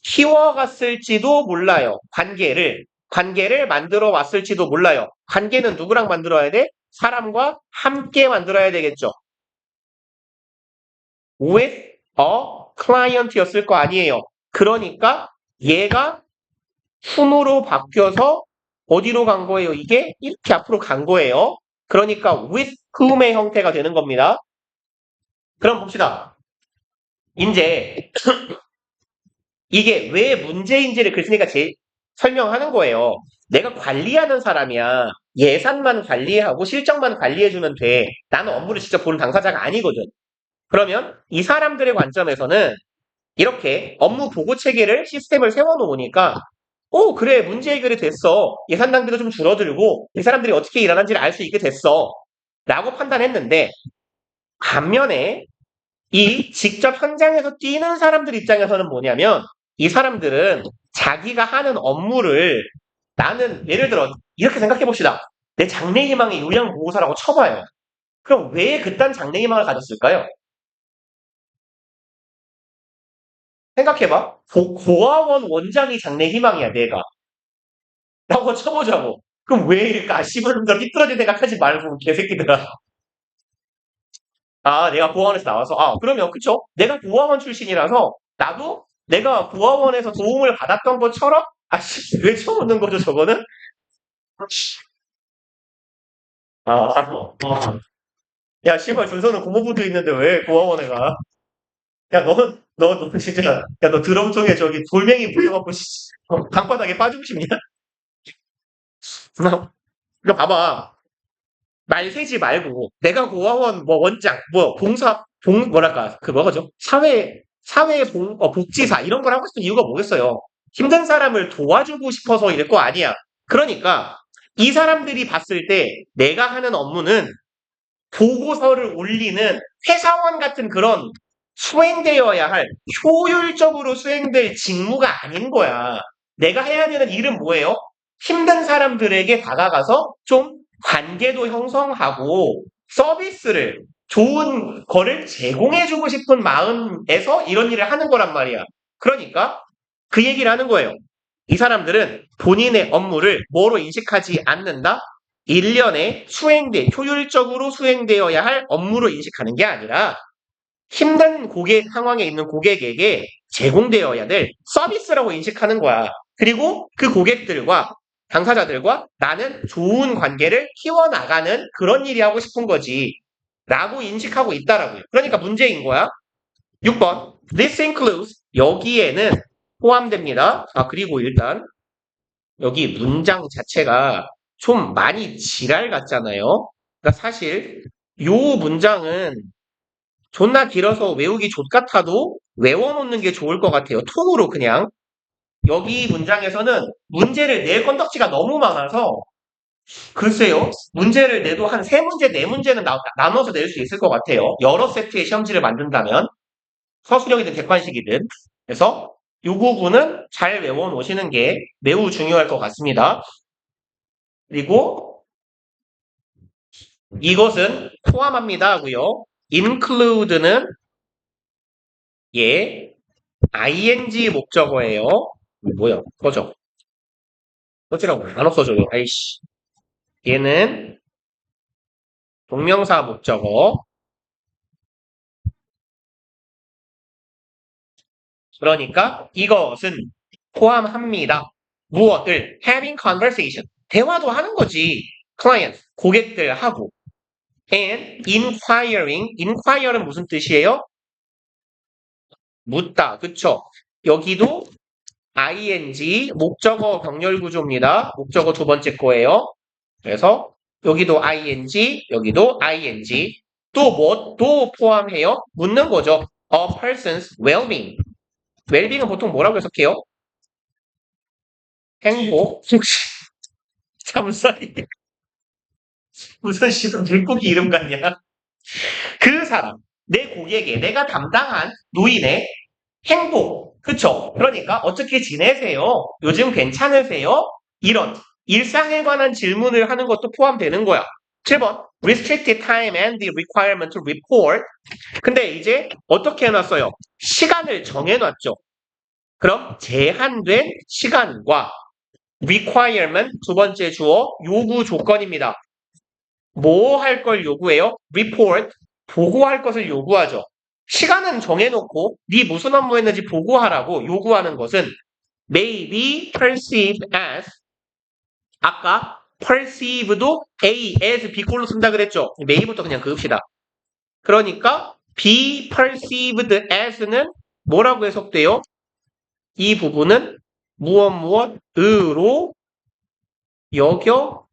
키워갔을지도 몰라요. 관계를 만들어 왔을지도 몰라요. 관계는 누구랑 만들어야 돼? 사람과 함께 만들어야 되겠죠. with a client였을 거 아니에요. 그러니까 얘가 whom으로 바뀌어서 어디로 간 거예요? 이게 이렇게 앞으로 간 거예요. 그러니까 with whom의 형태가 되는 겁니다. 그럼 봅시다. 이제 이게 왜 문제인지를 글쓴이가 설명하는 거예요. 내가 관리하는 사람이야. 예산만 관리하고 실적만 관리해주면 돼. 나는 업무를 직접 보는 당사자가 아니거든. 그러면 이 사람들의 관점에서는 이렇게 업무 보고 체계를 시스템을 세워놓으니까 그래 문제 해결이 됐어. 예산 낭비도 좀 줄어들고 이 사람들이 어떻게 일하는지를 알 수 있게 됐어. 라고 판단했는데 반면에 이 직접 현장에서 뛰는 사람들 입장에서는 뭐냐면 이 사람들은 자기가 하는 업무를 나는 예를 들어 이렇게 생각해 봅시다. 내 장래희망의 요양보호사라고 쳐봐요. 그럼 왜 그딴 장래희망을 가졌을까요? 생각해봐. 고아원 원장이 장래희망이야 내가. 라고 쳐보자고. 그럼 왜 이럴까? 씨발놈들 삐뚤어진 생각하지 말고 개새끼들아. 아, 내가 고아원에서 나와서. 그러면 그쵸? 내가 고아원 출신이라서 나도 내가 고아원에서 도움을 받았던 것처럼 왜 처음 얻는 거죠 저거는? 야, 씨발 준서는 고모부도 있는데 왜 고아원에 가? 야, 너 진짜, 야, 너 드럼통에 저기 돌멩이 물려갖고 강바닥에 빠지고 싶냐? 그러니까 봐봐. 말 세지 말고 내가 고아원 뭐 원장 뭐 뭐랄까 그 뭐가죠 복지사 이런 걸 하고 싶은 이유가 뭐겠어요. 힘든 사람을 도와주고 싶어서 이럴 거 아니야. 그러니까 이 사람들이 봤을 때 내가 하는 업무는 보고서를 올리는 회사원 같은 그런 수행되어야 할 효율적으로 수행될 직무가 아닌 거야. 내가 해야 되는 일은 뭐예요? 힘든 사람들에게 다가가서 좀 관계도 형성하고 서비스를 좋은 거를 제공해주고 싶은 마음에서 이런 일을 하는 거란 말이야. 그러니까 그 얘기를 하는 거예요. 이 사람들은 본인의 업무를 뭐로 인식하지 않는다? 1년에 효율적으로 수행되어야 할 업무로 인식하는 게 아니라 힘든 상황에 있는 고객에게 제공되어야 될 서비스라고 인식하는 거야. 그리고 그 고객들과 당사자들과 나는 좋은 관계를 키워나가는 그런 일이 하고 싶은 거지. 라고 인식하고 있다라고요. 그러니까 문제인 거야. 6번. This includes. 여기에는 포함됩니다. 그리고 일단 여기 문장 자체가 좀 많이 지랄 같잖아요. 그러니까 사실 요 문장은 존나 길어서 외우기 좋같아도 외워놓는 게 좋을 것 같아요. 통으로 그냥. 여기 문장에서는 문제를 낼 건덕지가 너무 많아서 글쎄요. 문제를 내도 한 3문제, 4문제는 나눠서 낼 수 있을 것 같아요. 여러 세트의 시험지를 만든다면 서술형이든 객관식이든. 그래서 이 부분은 잘 외워놓으시는 게 매우 중요할 것 같습니다. 그리고 이것은 포함합니다 하고요. include는 ing 목적어예요. 뭐야? 꺼져. 꺼지라고 안 없어져요. 아이씨. 얘는 동명사 목적어. 그러니까 이것은 포함합니다. 무엇을? having conversation. 대화도 하는 거지. client, 고객들하고. and inquire는 무슨 뜻이에요? 묻다. 그쵸? 여기도 ing, 목적어 병렬 구조입니다. 목적어 두 번째 거예요. 그래서 여기도 ing, 여기도 ing. 또 포함해요? 묻는 거죠. A person's well-being. well-being은 보통 뭐라고 해석해요? 행복. 잠시만요. 무슨 시도 물고기 이름 같냐? 그 사람, 내 고객의, 내가 담당한 노인의 행복. 그쵸? 그러니까 어떻게 지내세요? 요즘 괜찮으세요? 이런 일상에 관한 질문을 하는 것도 포함되는 거야. 7번. Restricted time and the requirement to report. 근데 이제 어떻게 해놨어요? 시간을 정해놨죠. 그럼 제한된 시간과 requirement 두 번째 주어 요구 조건입니다. 뭐 할 걸 요구해요? report, 보고할 것을 요구하죠. 시간은 정해놓고 네 무슨 업무 했는지 보고하라고 요구하는 것은 may be perceived as 아까 perceive도 A, as, B꼴로 쓴다 그랬죠. may부터 그냥 그읍시다. 그러니까 be perceived as는 뭐라고 해석돼요? 이 부분은 무엇으로 여겨질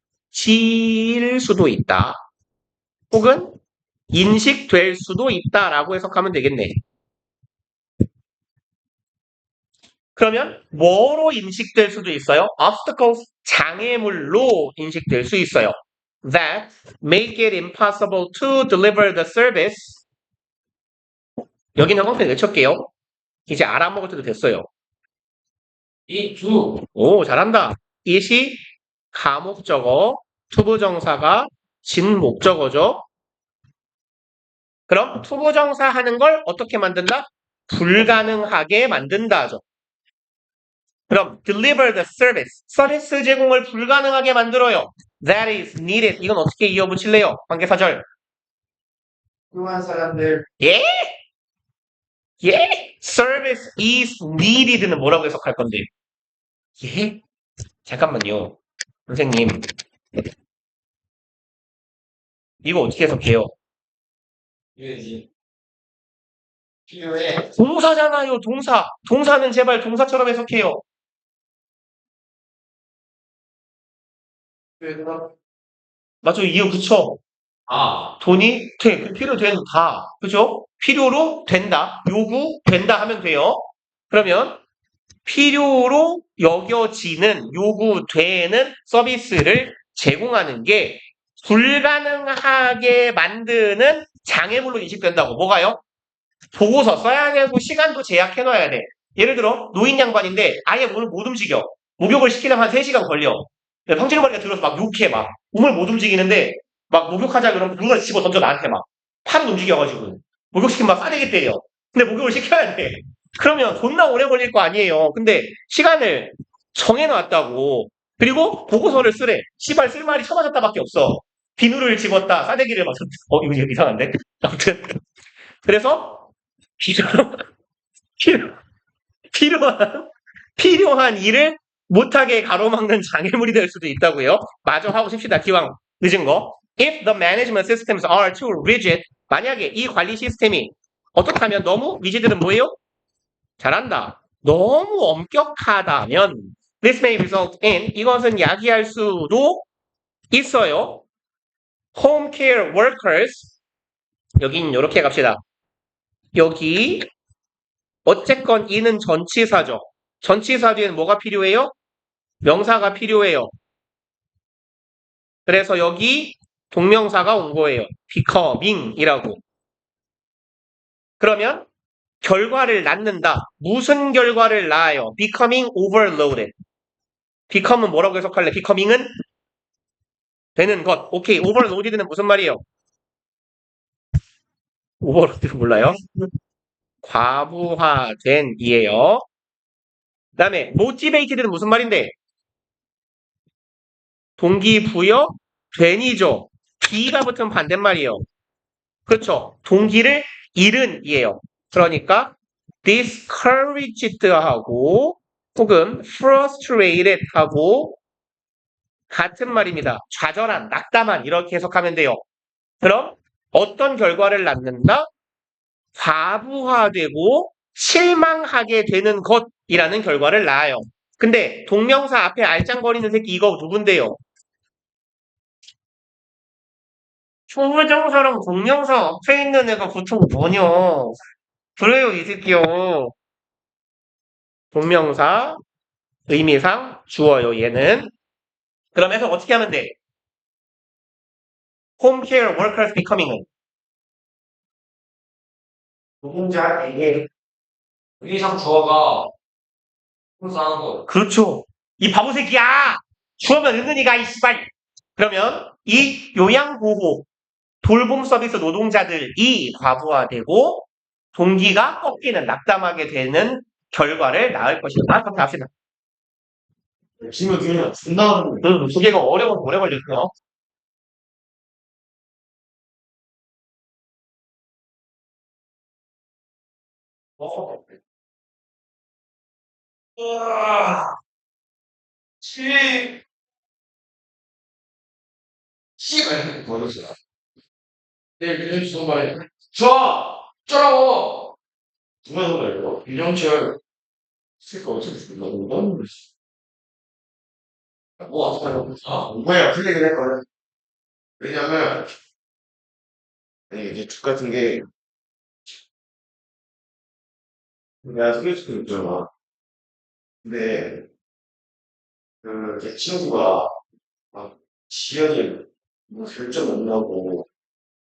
수도 있다. 혹은 인식될 수도 있다라고 해석하면 되겠네. 그러면 뭐로 인식될 수도 있어요? obstacles, 장애물로 인식될 수 있어요. that make it impossible to deliver the service. 여기는 황펜 외쳤게요. 이제 알아먹을 때도 됐어요. 오, 잘한다. it이 가목적어, 투부정사가 진목적어죠. 그럼 투부정사 하는 걸 어떻게 만든다? 불가능하게 만든다죠. 그럼 deliver the service, 서비스 제공을 불가능하게 만들어요. That is needed. 이건 어떻게 이어붙일래요? 관계사절. 훌륭한 사람들. 예? 예? Service is needed는 뭐라고 해석할 건데? 예? 잠깐만요. 선생님. 이거 어떻게 해석해요? 이거지. 필요해. 동사잖아요, 동사. 동사는 제발 동사처럼 해석해요. 그래서 맞죠? 이유 그쵸? 돈이 필요된다. 그죠? 필요로 된다. 요구된다 하면 돼요. 그러면 필요로 여겨지는 요구되는 서비스를 제공하는 게 불가능하게 만드는 장애물로 인식된다고. 뭐가요? 보고서 써야 되고 시간도 제약해놔야 돼. 예를 들어 노인 양반인데 아예 몸을 못 움직여. 목욕을 시키려면 한 3시간 걸려. 황진호머리가 들어서 막 욕해 막 몸을 못 움직이는데 막 목욕하자 그러면 누가 집어 던져 나한테 막 팔은 움직여가지고 목욕시키면 막 싸대기 때려. 근데 목욕을 시켜야 돼. 그러면 존나 오래 걸릴 거 아니에요. 근데 시간을 정해놨다고. 그리고 보고서를 쓰래. 씨발 쓸 말이 쳐맞았다밖에 없어. 비누를 집었다. 싸대기를 맞췄다. 이거 이상한데? 아무튼 그래서 필요한 일을 못하게 가로막는 장애물이 될 수도 있다고요. 마저 하고 싶시다. 기왕 늦은 거. If the management systems are too rigid, 만약에 이 관리 시스템이 어떻다면 너무 rigid는 뭐예요? 잘한다. 너무 엄격하다면 this may result in 이것은 야기할 수도 있어요. home care workers 여긴 이렇게 갑시다. 여기 어쨌건 이는 전치사죠. 전치사 뒤에는 뭐가 필요해요? 명사가 필요해요. 그래서 여기 동명사가 온 거예요. becoming이라고. 그러면 결과를 낳는다. 무슨 결과를 낳아요? becoming overloaded. become은 뭐라고 해석할래? becoming은 되는 것. 오케이. overloaded는 무슨 말이에요? overloaded 몰라요? 과부하된 이에요. 그 다음에 motivated는 무슨 말인데? 동기부여 된이죠. B가 붙은 반대말이에요. 그렇죠. 동기를 잃은 이에요. 그러니까 discouraged 하고 혹은 frustrated 하고 같은 말입니다. 좌절한, 낙담한 이렇게 해석하면 돼요. 그럼 어떤 결과를 낳는다? 과부하되고 실망하게 되는 것이라는 결과를 낳아요. 근데 동명사 앞에 알짱거리는 새끼 이거 누군데요? 초부정사랑 동명사 앞에 있는 애가 보통 뭐냐? 그래요, 이 새끼요. 동명사, 의미상, 주어요, 얘는. 그럼 해서 어떻게 하면 돼? Home care workers becoming은 노동자에게 의미상 주어가 형사하는 거. 그렇죠. 이 바보 새끼야! 주어면 은근히가, 이 씨발! 그러면 이 요양보호, 돌봄 서비스 노동자들이 과부하되고 동기가 꺾이는, 낙담하게 되는 결과를 낳을 것이다. 그렇게 합시다. 지금 그냥 존나 두 개가 어려워서 오래 걸렸어요. 으아, 치, 씨발, 뭐였어? 내 민정 씨 말이야. 저! 쩌라고! 누가 소리야, 민정철. 새끼 어떻게 죽나? 너무 놀랐어. 뭐, 아파요. 뭐야, 그 얘기를 했거든. 왜냐면, 아니, 이제 죽 같은 게, 내가 소개시켜 줬잖아. 근데, 제 친구가, 막, 지연이, 뭐, 결정 없나고,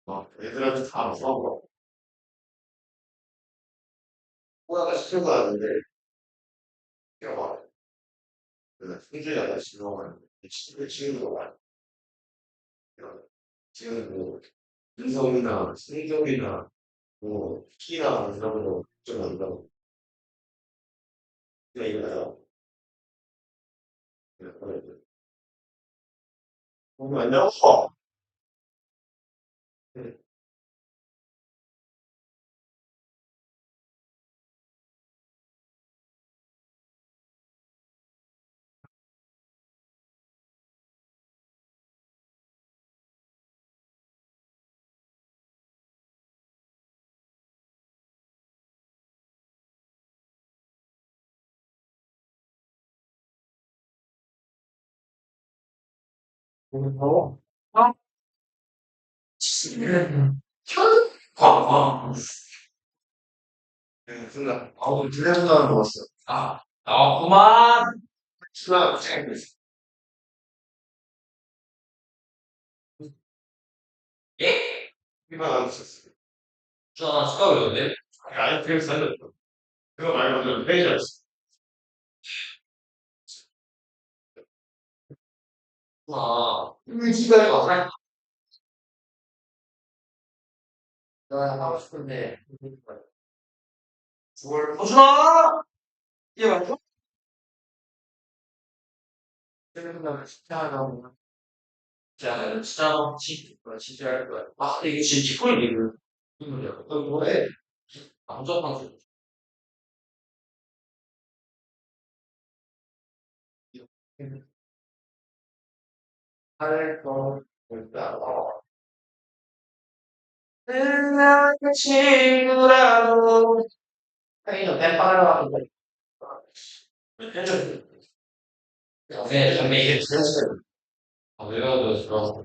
막, 애들한테 다 물어봐. 뭐야가 시켜가 하는데, 내가 막, 승준이 하나 지나가는데, 친구가 말 지금 뭐, 인성이나, 성격이나, 뭐, 키나, 이런 거, 좀 안다고. 그냥 이거야. 보면 안 나와. 어? 꽝. 순간, 아우, 드레스나 먹었어. 아, 나왔구만. 순간, 생각했어. 예? 이만 안 썼어. 저, 축하드렸네. 아니, 그래서 살렸어. 그거 말고 좀 페이지였어. 아, 이 시간에 와서 내가 하고 싶은데, 9월, 호준아! 이게 맞죠? 생각나면 진짜 하나. 진짜 할 거야. 아, 근데 이게 진짜 뒷골이 이거. 이거 뭐해? 남자방송. 할 거, 일단, 그 친구라도, 이거 뱀빵을 하는 거. 해줘. 네, 담배 이게 진짜. 아, 외워도 좋아.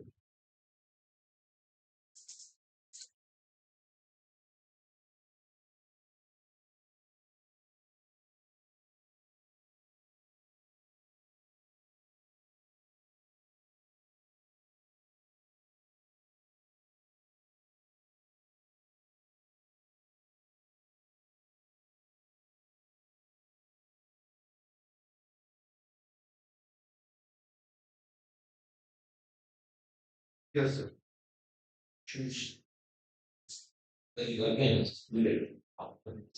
됐어. 주시. 이거는, 네. 아,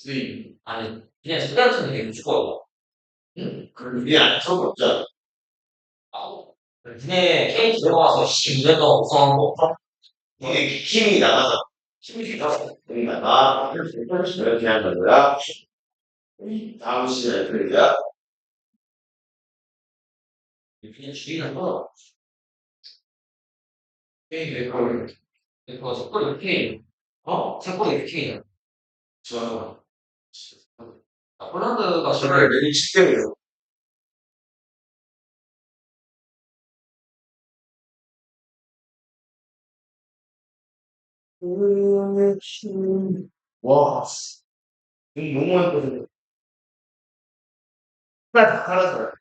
네. 아니, 그냥 숟가락처럼 되게 무조건. 응? 그럼 위에 안에 처음 없잖아. 아, 근데 케이크 들어가서 문제가 없어한 거. 이게 힘이 나가서. 힘이 나가서. 아, 이렇게 하는 거야. 다음 시간에 그러자. 그냥 주의는 거. 왜 그걸, 그거 색깔이 이렇게, 색깔이 이렇게, 좋아요. 폴란드가 정말 내리 10대예요. 와, 이거 너무 많이 빠졌네. 다 갈아서.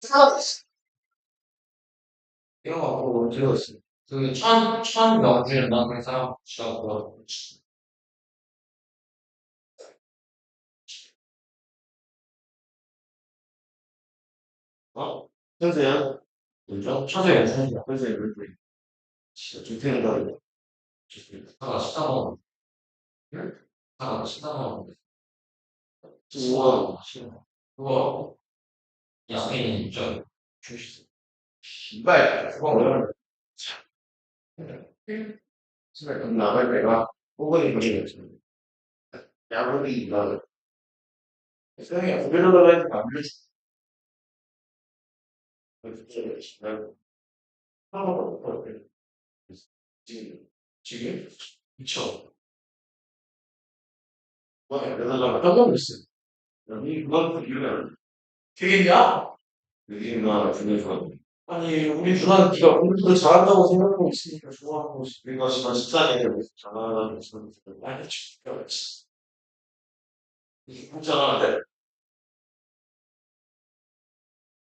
사라졌어. 이런 거 보고 들었어요. 천 명주에 나는 사람 주라고. 현수야? 뭐죠? 천재예요, 천재. 현수야, 왜 진짜 좋대는 하나 14만 원. 하나 14만 원. 우와. 그거, 야스민이 좀, 주시죠. 신발, 그거는, 신발 좀 나갈 때가, 호건이 걸리겠지. 야구이 이거, 세상에 구별로 가야지, 안 밀지. 지금? 미쳐. 와, 내가 깜짝 놀랐어. 여기 그만큼 이유는 되겠냐? 여기 누나 주면서 아니 우리 누나는 네가 공부를 잘한다고 생각하고 있으니까 좋아하고 우리가 지금 14년에 잘하는 모습을 많이 지켜야지. 이게 걱정하는데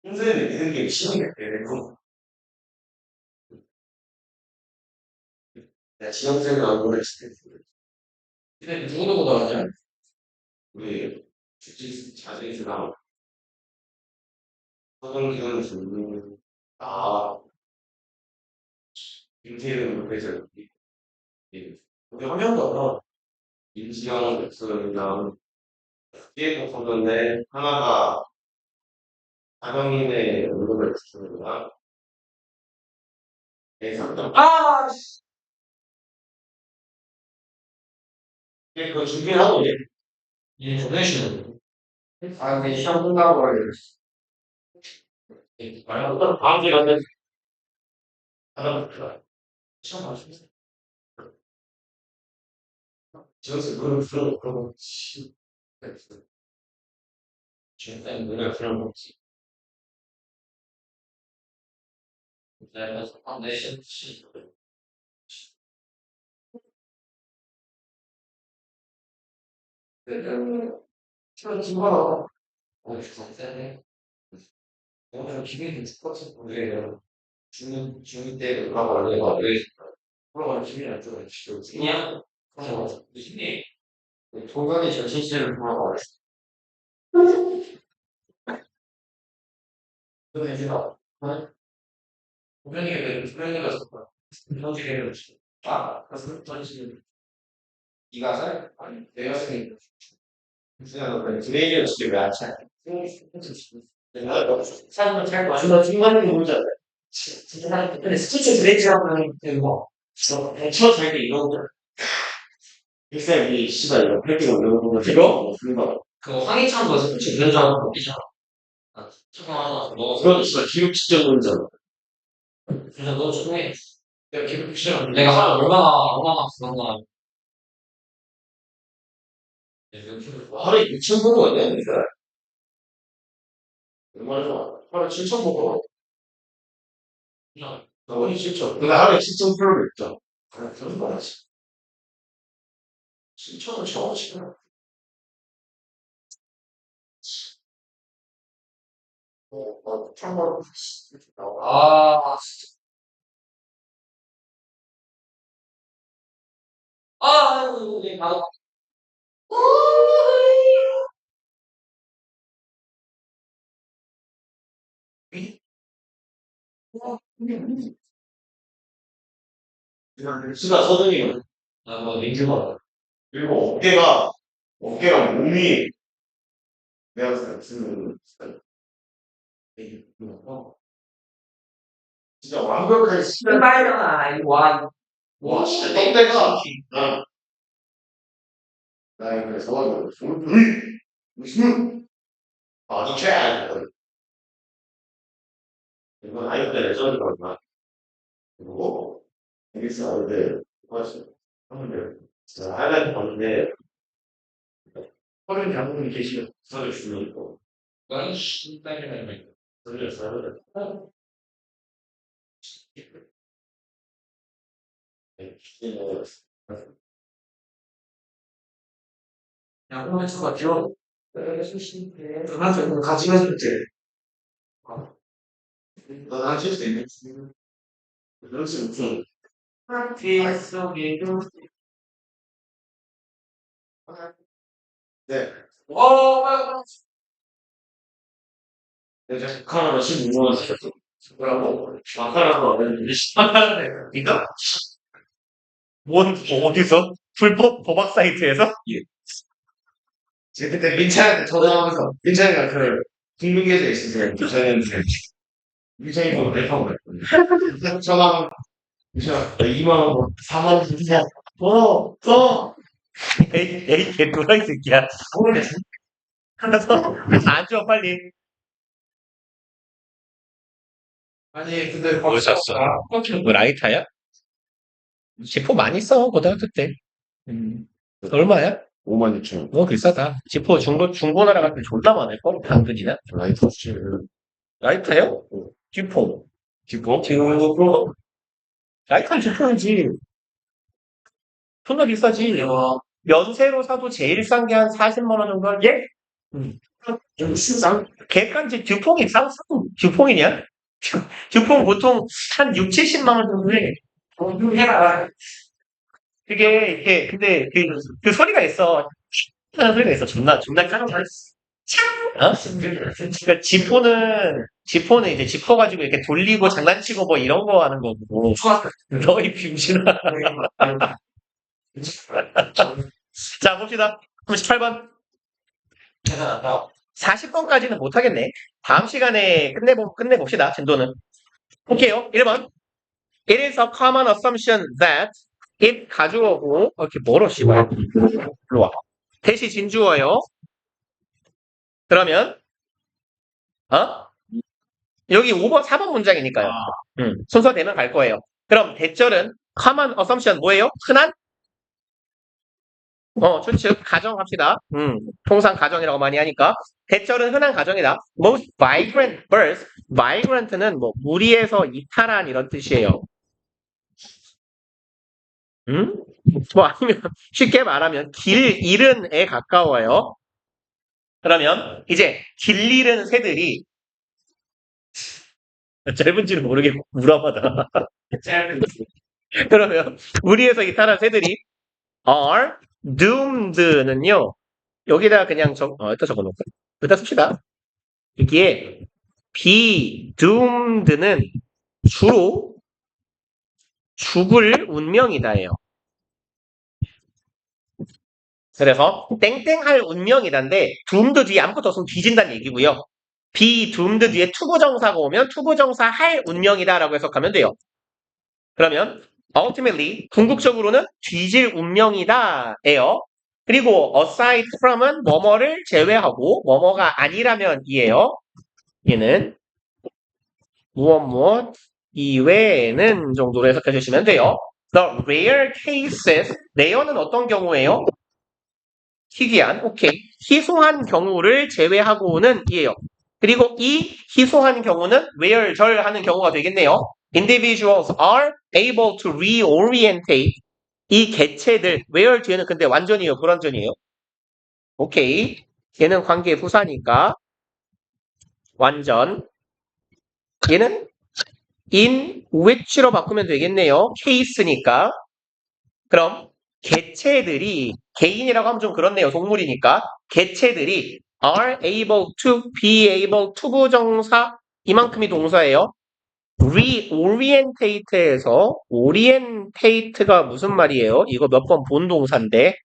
선생님이 믿는 게 신이겠대. 내가 지영생이랑 노래했을 때 근데 누구 누구 나왔냐? 우리 주지 자제이랑 서정기는 주는 김태일은 그래서 우리 한 명도 없나? 임시영 백설이랑 뒤에 뒀었는데 하나가 다정인의 응급을 주는구나. 네, 3점. 그거 준비를 하고 이제 보내시는 근데 시험 끝나고 말이었어. 말하고 다음 주에 가면 하나 붙더라. 시험 맞추면서. 지금서 노래 부르고 그러고, 지금 노래 부르고, 그래서 한 4시, 저 김바라. 세네. 오늘 기분이 스포츠 보세요. 중2 때 그러고 원래 그러고 기분이 안 좋아요. 그냥, 무슨 일? 동강이 전신시를 보라고 그랬어. 그거 해주라. 분명히가 썼다. 현직에 그래서 전신. 이가 살? 아니, 내가 생이 그냥 드레이를 지금 왜안 차? 사람은 잘 맞추다 중간에 뭔지 알아요? 진짜 사람 근데 스티치 드레이즈라고 뭐 대처 잘돼 이런 거 일단 이 씨발 이거 펼치고 이런 거 이거? 그거 황희찬도 스티치 드레이즈 하는 거 있잖아. 잠깐만 너 그건 씨발 기록 직접 논잖아. 그래서 너 중에 내가 기록 싫어. 내가 하루 얼마나 그런 거 하루에 6천 보고 있네. 얼마나 좋아. 하루에 7천 보고. 너무 싫죠. 근데 하루에 7천 프로를 있죠. 그런 거 하지. 7천은 처음 치나. 참고로. 진짜. 네, 바로. 수가 서등이거든. 뭐, 민규가. 그리고 어깨가 몸이, 내가 쓰는 스타일. 진짜 완벽하게 신발잖아, 와, 진짜 떡대가, 나 그래서, 아, 최악. 이건 아이들 레전드거든요. 그리고 알겠어, 근데 맞아. 한번데 진짜 하이라이트 봤는데 서른 장군이 계시면 서를 주는 거. 너는 신발이라는 서를 야구만 쳐가 귀여워. 하나 같이 해줄 때. 너 같이 할수 있는. 그렇지 무슨. 피 속에 네. 어, 내가 카나로 16만 시켰어. 뭐라고? 마카라고 하는 이거? 뭔 어디서? 불법 도박 사이트에서? 예. 제가 그때 민찬한테 전화하면서 민찬이가 그 국민계좌 있으세요? 민찬이 보고 내파고 그랬거든요. 전화 민찬아 2만 원, 4만 원 주세요. 더. 에이, 걔 돌아 이 새끼야. 가서 안 줘, 빨리. 아니, 근데 뭘 샀어? 뭐 라이터야? 지포 많이 써, 고등학교 때. 얼마야? 5만 6천 원. 어, 비싸다. 지포 중고 나라 같은 데 존나 많을걸? 당근이나? 라이터 지 라이터요? 지포. 지포? 지포? 라이터는 지포지. 존나 비싸지. 연세로 사도 제일 싼 게 한 40만 원 정도 할 예? 좀 싼? 객관지 듀퐁이 듀퐁이냐? 듀퐁 보통 한 6, 70만 원 정도 해. 해라. 근데 그 소리가 있어. 하는 소리가 있어. 존나 깜짝 어? 그러니까 지포는 이제 지퍼 가지고 이렇게 돌리고 장난치고 뭐 이런 거 하는 거고. 너희 병신아. 자, 봅시다. 38번. 40번까지는 못하겠네. 다음 시간에 끝내봅시다. 진도는. 볼게요. 1번. It is a common assumption that it 가주어고 이렇게 멀어 씨발. 일로 와. 대시 진주어요. 그러면 어? 여기 5번, 4번 문장이니까요. 순서대로 갈 거예요. 그럼 대절은 common assumption 뭐예요? 흔한? 추측, 가정합시다. 통상 가정이라고 많이 하니까. 대절은 흔한 가정이다. Most migrant birds. migrant는 뭐 무리에서 이탈한 이런 뜻이에요. 뭐 아니면 쉽게 말하면 길 잃은 에 가까워요. 그러면 이제 길 잃은 새들이 짧은지는 모르겠고 물어봐다. 그러면 무리에서 이탈한 새들이 are doomed는요. 여기다 그냥 일단 적어놓고 일단 씁시다. 여기에 be doomed는 주로 죽을 운명이다예요. 그래서 땡땡할 운명이다인데 doomed 뒤에 아무것도 없으면 뒤진다는 얘기고요. be doomed 뒤에 투부정사가 오면 투부정사 할 운명이다라고 해석하면 돼요. 그러면 ultimately 궁극적으로는 뒤질 운명이다예요. 그리고 aside from은 뭐뭐를 제외하고 뭐뭐가 아니라면 이에요. 얘는 무엇 이외에는 정도로 해석해 주시면 돼요. The rare cases, rare는 어떤 경우예요? 희귀한, 오케이. 희소한 경우를 제외하고는 이에요. 그리고 이 희소한 경우는 where절하는 경우가 되겠네요. Individuals are able to reorientate. 이 개체들, where 뒤에는 근데 완전이에요, 불완전이에요? 오케이. 얘는 관계 부사니까 완전. 얘는 in which로 바꾸면 되겠네요. case니까. 그럼 개체들이 개인이라고 하면 좀 그렇네요. 동물이니까. 개체들이 are able to, be able to 부정사 이만큼이 동사예요. reorientate에서 orientate가 무슨 말이에요? 이거 몇 번 본 동사인데.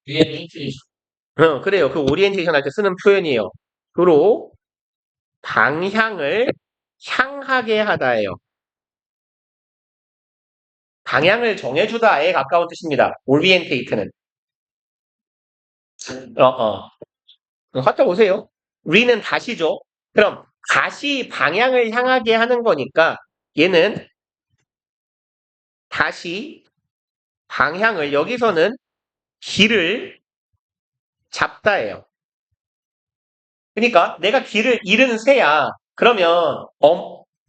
그래요. 그 orientation 할 때 쓰는 표현이에요. 주로 방향을 향하게 하다예요. 방향을 정해주다에 가까운 뜻입니다. orientate는. 갔다 오세요. re는 다시죠. 그럼 다시 방향을 향하게 하는 거니까 얘는 다시 방향을 여기서는 길을 잡다예요. 그러니까 내가 길을 잃은 새야. 그러면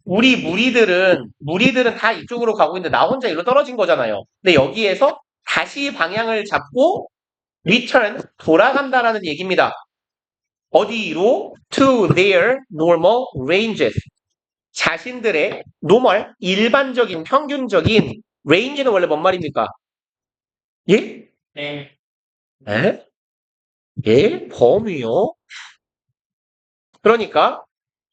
우리 무리들은 다 이쪽으로 가고 있는데 나 혼자 일로 떨어진 거잖아요. 근데 여기에서 다시 방향을 잡고 return 돌아간다라는 얘기입니다. 어디로? To their normal ranges. 자신들의 normal 일반적인 평균적인 range는 원래 뭔 말입니까? 예? 네. 에? 예? 범위요? 그러니까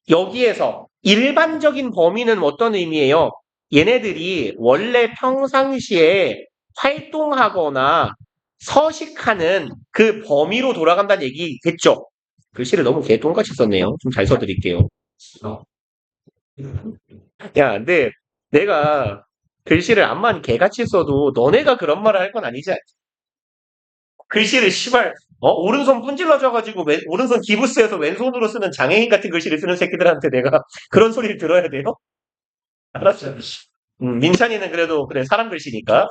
여기에서 일반적인 범위는 어떤 의미예요? 얘네들이 원래 평상시에 활동하거나 서식하는 그 범위로 돌아간다는 얘기겠죠? 글씨를 너무 개똥같이 썼네요. 좀 잘 써드릴게요. 야, 근데 내가 글씨를 암만 개같이 써도 너네가 그런 말을 할 건 아니지? 글씨를 시발 오른손 분질러져가지고 오른손 기부스에서 왼손으로 쓰는 장애인 같은 글씨를 쓰는 새끼들한테 내가 그런 소리를 들어야 돼요? 알았어. 민찬이는 그래도 그래 사람 글씨니까.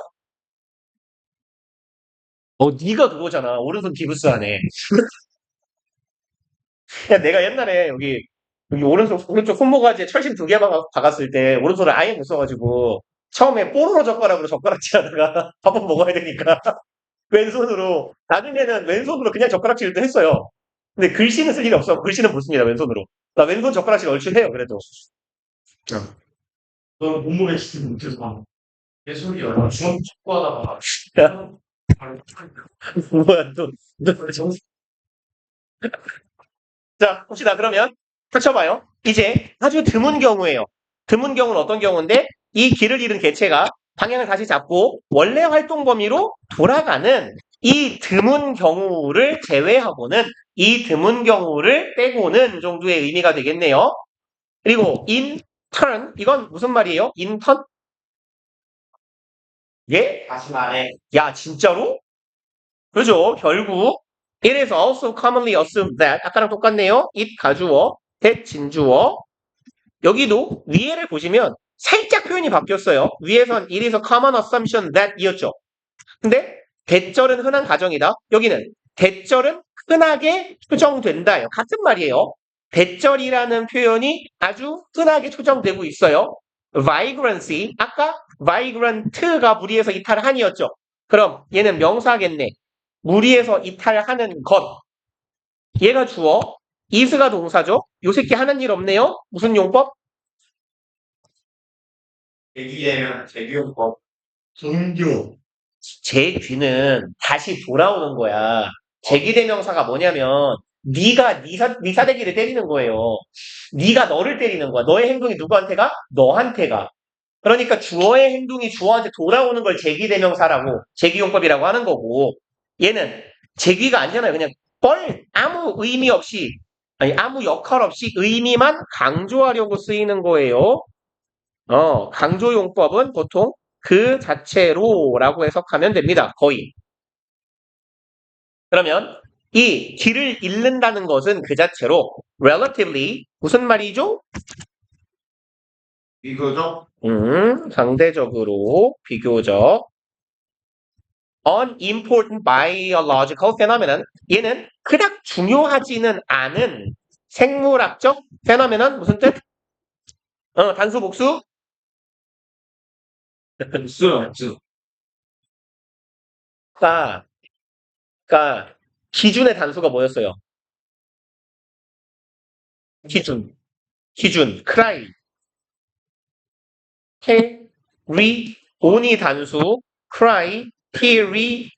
네가 그거잖아. 오른손 기부스 하네. 야, 내가 옛날에 여기 오른쪽 손모가지에 철심 2개 박았을 때 오른손을 아예 못 써가지고 처음에 뽀로로 젓가락으로 젓가락질 하다가 밥은 먹어야 되니까 왼손으로 나중에는 왼손으로 그냥 젓가락질도 했어요. 근데 글씨는 쓸 일이 없어. 글씨는 못 씁니다. 왼손으로. 나 왼손 젓가락질 얼추 해요. 그래도. 너 몸무게 지키지 못해서 내 소리야. 중학 축구하다가 야, 바로 뭐야 너 자, 봅시다. 그러면 펼쳐봐요. 이제 아주 드문 경우예요. 드문 경우는 어떤 경우인데 이 길을 잃은 개체가 방향을 다시 잡고 원래 활동 범위로 돌아가는 이 드문 경우를 제외하고는 이 드문 경우를 빼고는 정도의 의미가 되겠네요. 그리고 in turn 이건 무슨 말이에요? in turn? 예? 다시 말해. 야 진짜로? 그죠? 결국 it is also commonly assumed that 아까랑 똑같네요. it 가주어, that 진주어. 여기도 위에를 보시면 살짝 표현이 바뀌었어요. 위에선 it is a common assumption that 이었죠. 근데 대절은 흔한 가정이다. 여기는 대절은 흔하게 추정된다요. 같은 말이에요. 대절이라는 표현이 아주 흔하게 추정되고 있어요. vagrancy 아까 vagrant가 무리해서 이탈한이었죠. 그럼 얘는 명사겠네. 무리해서 이탈하는 것. 얘가 주어, is가 동사죠. 요 새끼 하는 일 없네요. 무슨 용법? 대기되면 대기용법. 정교 제 귀는 다시 돌아오는 거야. 제기대명사가 뭐냐면 네가 네 사대기를 때리는 거예요. 네가 너를 때리는 거야. 너의 행동이 누구한테 가? 너한테 가. 그러니까 주어의 행동이 주어한테 돌아오는 걸 제기대명사라고 제기용법이라고 하는 거고 얘는 제기가 아니잖아요. 그냥 아무 의미 없이 아니 아무 역할 없이 의미만 강조하려고 쓰이는 거예요. 강조용법은 보통 그 자체로라고 해석하면 됩니다. 거의. 그러면 이 길을 잃는다는 것은 그 자체로 relatively 무슨 말이죠? 비교적 상대적으로 비교적 unimportant biological phenomenon 얘는 그닥 중요하지는 않은 생물학적 phenomenon 무슨 뜻? 단수 복수? 있어요. 그러니까 기준의 단수가 뭐였어요? 기준, cry, on이 단수, cry,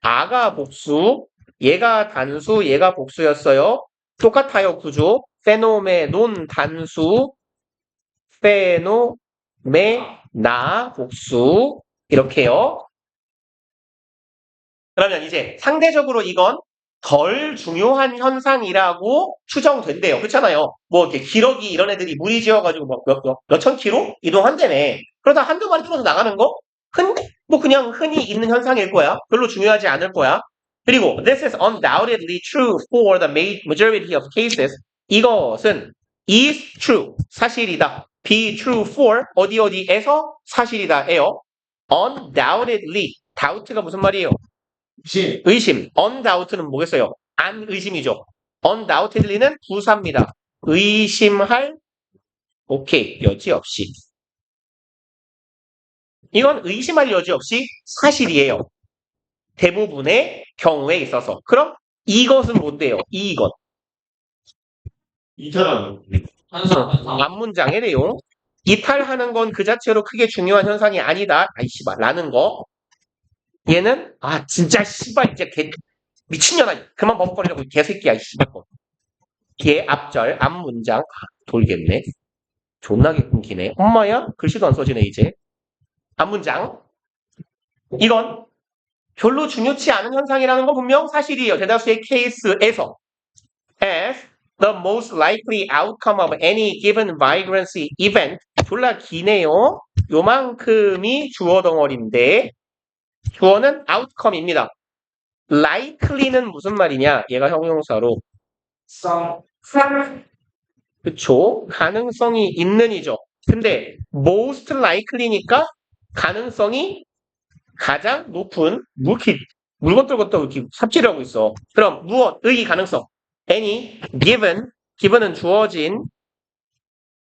아가 복수, 얘가 단수, 얘가 복수였어요. 똑같아요, 구조. 페노메논 단수, 페노메나 복수. 이렇게요. 그러면 이제 상대적으로 이건 덜 중요한 현상이라고 추정된대요. 그렇잖아요. 뭐 이렇게 기러기 이런 애들이 무리 지어가지고 몇천 킬로 이동한다며. 그러다 한두 마리 뚫어서 나가는 거? 뭐 그냥 흔히 있는 현상일 거야. 별로 중요하지 않을 거야. 그리고 this is undoubtedly true for the majority of cases. 이것은 is true, 사실이다. be true for 어디에서 사실이다예요. undoubtedly, doubt가 무슨 말이에요? 시. 의심. undoubt는 뭐겠어요? 안 의심이죠. undoubtedly는 부사입니다. 의심할 오케이, 여지 없이. 이건 의심할 여지 없이 사실이에요. 대부분의 경우에 있어서. 그럼 이것은 뭔데요? 이것. 이탈하는. 앞문장의 내용. 이탈하는 건 그 자체로 크게 중요한 현상이 아니다. 아이 씨발 라는 거. 얘는 진짜 씨발 이제 미친년아. 그만 버벅거리라고 개새끼야 이 씨발 거. 걔 앞절 앞문장 돌겠네. 존나게 끊기네. 엄마야 글씨도 안 써지네 이제. 앞문장. 이건 별로 중요치 않은 현상이라는 건 분명 사실이에요. 대다수의 케이스에서. As the most likely outcome of any given vibrancy event. 졸라 기네요. 요만큼이 주어 덩어리인데 주어는 outcome입니다. likely는 무슨 말이냐? 얘가 형용사로 그쵸? 가능성이 있는이죠. 근데 most likely니까 가능성이 가장 높은 물것들부터 이렇게 삽질을 하고 있어. 그럼 무엇의 가능성? any given은 주어진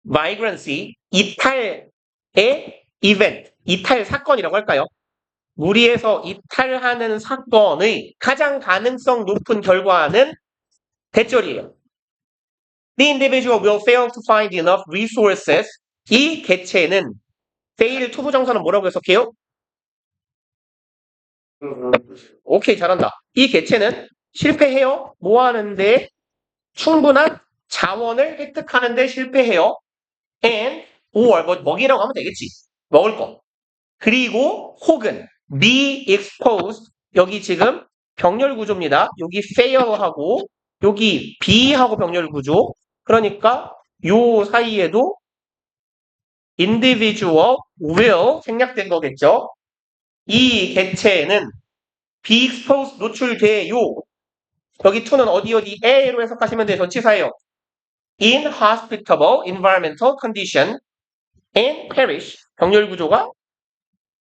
vibrancy 이탈의 event 이탈 사건이라고 할까요? 무리해서 이탈하는 사건의 가장 가능성 높은 결과는 대절이에요. The individual will fail to find enough resources. 이 개체는 fail to 부정사는 뭐라고 해석해요? 오케이, 잘한다. 이 개체는 실패해요. 뭐 하는데? 충분한 자원을 획득하는데 실패해요. and or 먹이라고 하면 되겠지. 먹을 거. 그리고 혹은 be exposed. 여기 지금 병렬 구조입니다. 여기 fail하고 여기 be하고 병렬 구조. 그러니까 요 사이에도 individual will 생략된 거겠죠. 이 개체는 be exposed 노출돼요. 여기 to는 어디에로 해석하시면 돼요. 전치사예요. in hospitable environmental condition and perish. 병렬 구조가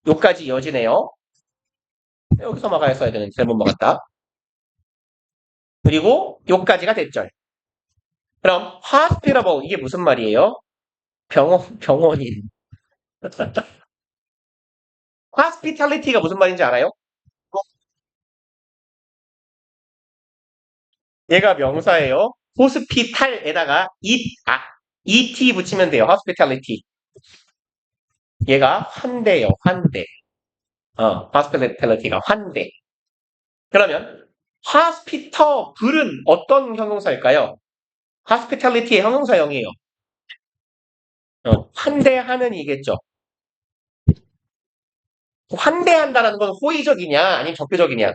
요까지 이어지네요. 여기서 막아야 써야 되는데 잘못 막았다. 그리고 요까지가 대절. 그럼 hospitable 이게 무슨 말이에요? 병원인. hospitality가 무슨 말인지 알아요? 얘가 명사예요. 호스피탈에다가 et 붙이면 돼요. hospitality. 얘가 환대요. 환대. hospitality가 환대. 그러면 hospitable은 어떤 형용사일까요? hospitality의 형용사형이에요. 환대하는 이겠죠. 환대한다는 건 호의적이냐 아니면 적대적이냐.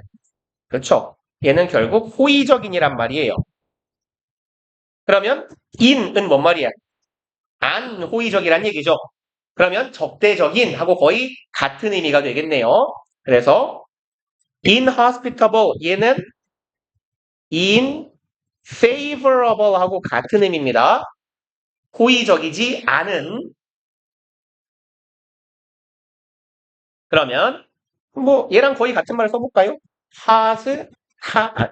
그렇죠. 얘는 결국 호의적인이란 말이에요. 그러면 in은 뭔 말이야? 안 호의적이란 얘기죠. 그러면 적대적인 하고 거의 같은 의미가 되겠네요. 그래서 inhospitable 얘는 unfavorable 하고 같은 의미입니다. 호의적이지 않은. 그러면 뭐 얘랑 거의 같은 말을 써볼까요?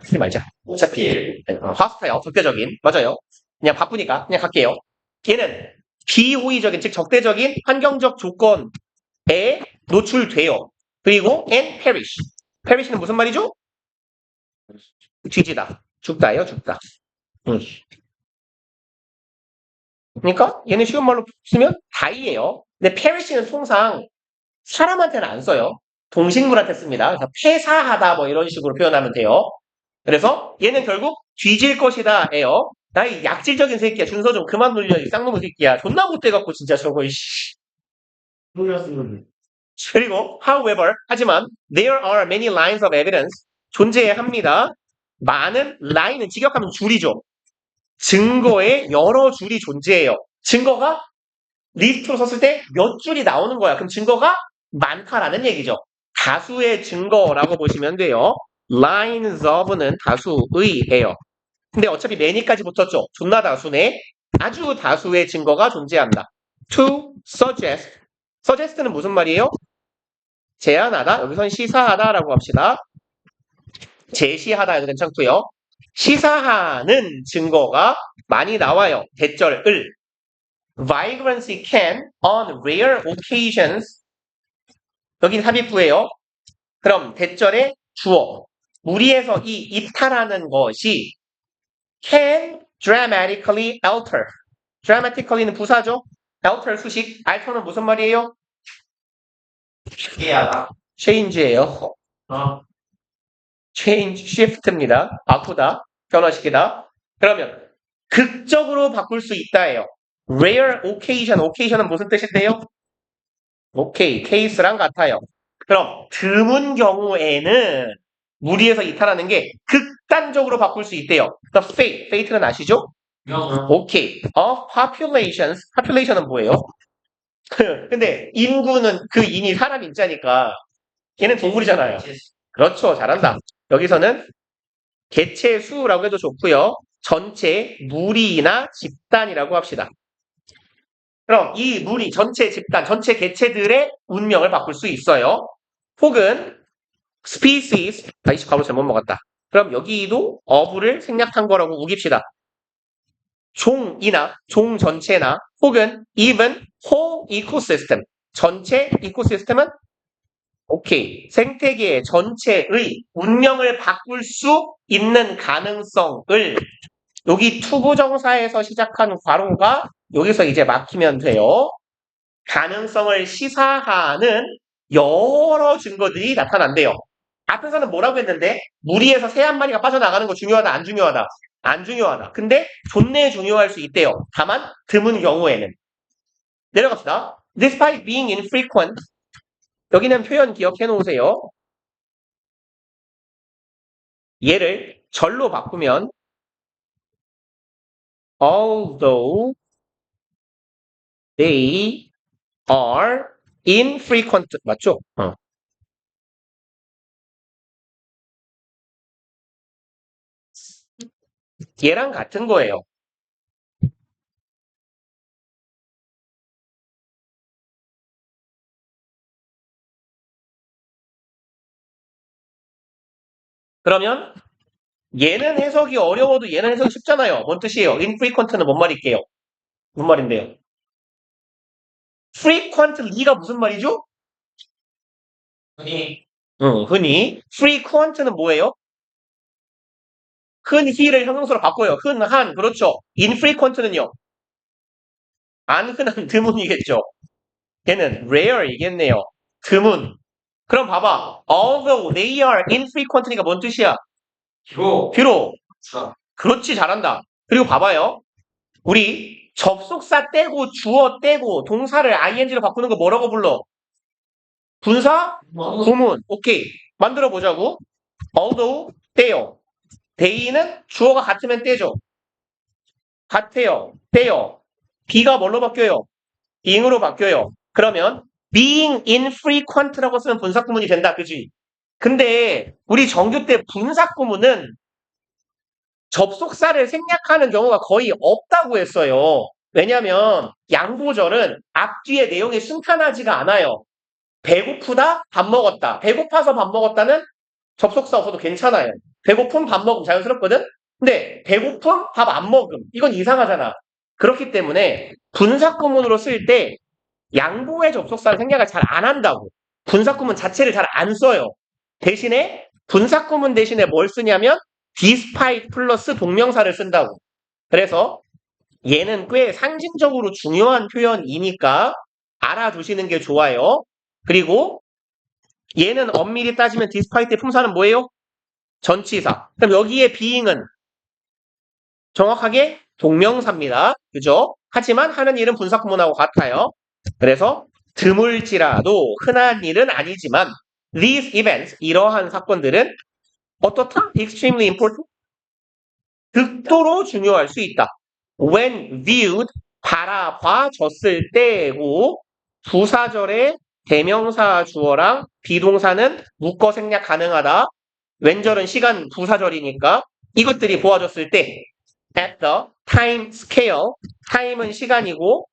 쓰지 말자. 어차피 hostile 적대적인 맞아요. 그냥 바쁘니까 그냥 갈게요. 얘는 비호의적인 즉 적대적인 환경적 조건에 노출돼요. 그리고 and perish. perish는 무슨 말이죠? 뒤지다. 죽다예요, 죽다. 그러니까 얘는 쉬운 말로 쓰면 die예요. 근데 perish는 통상 사람한테는 안 써요. 동식물한테 씁니다. 그래서 폐사하다 뭐 이런 식으로 표현하면 돼요. 그래서 얘는 결국 뒤질 것이다예요. 나 이 약질적인 새끼야. 준서 좀 그만 놀려. 이 쌍놈의 새끼야. 존나 못돼갖고 진짜 저거 이씨. 그리고 however 하지만 there are many lines of evidence 존재합니다. 많은 line은 직역하면 줄이죠. 증거의 여러 줄이 존재해요. 증거가 리스트로 썼을 때 몇 줄이 나오는 거야. 그럼 증거가 많다라는 얘기죠. 다수의 증거라고 보시면 돼요. lines of는 다수의예요. 근데 어차피 many까지 붙었죠. 존나 다수네. 아주 다수의 증거가 존재한다. to suggest. suggest는 무슨 말이에요? 제안하다. 여기선 시사하다라고 합시다. 제시하다 해도 괜찮고요. 시사하는 증거가 많이 나와요. 대절을. Vibrancy can, on rare occasions. 여긴 삽입부예요. 그럼 대절의 주어. 무리해서 이 이탈하는 것이 can dramatically alter. dramatically는 부사죠. alter 수식. alter는 무슨 말이에요? 이해하다. change예요. 아, change, shift입니다. 바꾸다, 변화시키다. 그러면 극적으로 바꿀 수 있다예요. rare occasion, occasion은 무슨 뜻인데요? 오케이, 케이스랑 같아요. 그럼 드문 경우에는 무리해서 이탈하는 게 극단적으로 바꿀 수 있대요. The fate, fate는 아시죠? 오케이. of populations, population은 뭐예요? 근데 인구는 그 인이 사람 인자니까 걔는 동물이잖아요. 그렇죠, 잘한다. 여기서는 개체 수라고 해도 좋고요. 전체 무리나 집단이라고 합시다. 그럼 이 무리, 전체 집단, 전체 개체들의 운명을 바꿀 수 있어요. 혹은 species, 다시 가로 잘못 먹었다. 그럼 여기도 of를 생략한 거라고 우깁시다. 종이나 종 전체나 혹은 even whole ecosystem, 전체 이코시스템은 오케이. 생태계 전체의 운명을 바꿀 수 있는 가능성을 여기 투부정사에서 시작한 괄호가 여기서 이제 막히면 돼요. 가능성을 시사하는 여러 증거들이 나타난대요. 앞에서는 뭐라고 했는데 무리해서 새 한 마리가 빠져나가는 거 중요하다, 안 중요하다? 안 중요하다. 근데 존내 중요할 수 있대요. 다만 드문 경우에는. 내려갑시다. Despite being infrequent, 여기는 표현 기억해 놓으세요. 얘를 절로 바꾸면 although they are infrequent 맞죠? 얘랑 같은 거예요. 그러면 얘는 해석이 어려워도 얘는 해석이 쉽잖아요. 뭔 뜻이에요? infrequent는 뭔 말일게요? 뭔 말인데요? frequently가 무슨 말이죠? 흔히 흔히. frequent는 뭐예요? 흔히를 형용사로 바꿔요. 흔한, 그렇죠. infrequent는요? 안 흔한 드문이겠죠. 걔는 rare이겠네요. 드문. 그럼 봐봐. Although they are infrequent니까 뭔 뜻이야? 비록. 그렇지, 잘한다. 그리고 봐봐요. 우리 접속사 떼고 주어 떼고 동사를 ing로 바꾸는 거 뭐라고 불러? 분사? 구문. 오케이. 만들어 보자고. although 떼요. they는 주어가 같으면 떼죠. 같아요. 떼요. be가 뭘로 바뀌어요? being으로 바뀌어요. 그러면 being infrequent라고 쓰면 분사 구문이 된다. 그지? 근데 우리 정규 때 분사 구문은 접속사를 생략하는 경우가 거의 없다고 했어요. 왜냐면 양보절은 앞뒤의 내용이 순탄하지가 않아요. 배고프다, 밥 먹었다. 배고파서 밥 먹었다는 접속사 없어도 괜찮아요. 배고픔, 밥 먹음 자연스럽거든? 근데 배고픔, 밥 안 먹음. 이건 이상하잖아. 그렇기 때문에 분사구문으로 쓸 때 양보의 접속사를 생략을 잘 안 한다고. 분사구문 자체를 잘 안 써요. 대신에 분사구문 대신에 뭘 쓰냐면 despite 플러스 동명사를 쓴다고. 그래서 얘는 꽤 상징적으로 중요한 표현이니까 알아두시는 게 좋아요. 그리고 얘는 엄밀히 따지면 despite의 품사는 뭐예요? 전치사. 그럼 여기에 being은 정확하게 동명사입니다. 그죠? 하지만 하는 일은 분사구문하고 같아요. 그래서 드물지라도 흔한 일은 아니지만 these events, 이러한 사건들은 어떻다? extremely important? 극도로 중요할 수 있다. when viewed, 바라봐졌을 때고 부사절의 대명사 주어랑 비동사는 묶어 생략 가능하다. 왼절은 시간 부사절이니까 이것들이 보아줬을 때 at the time scale, time은 시간이고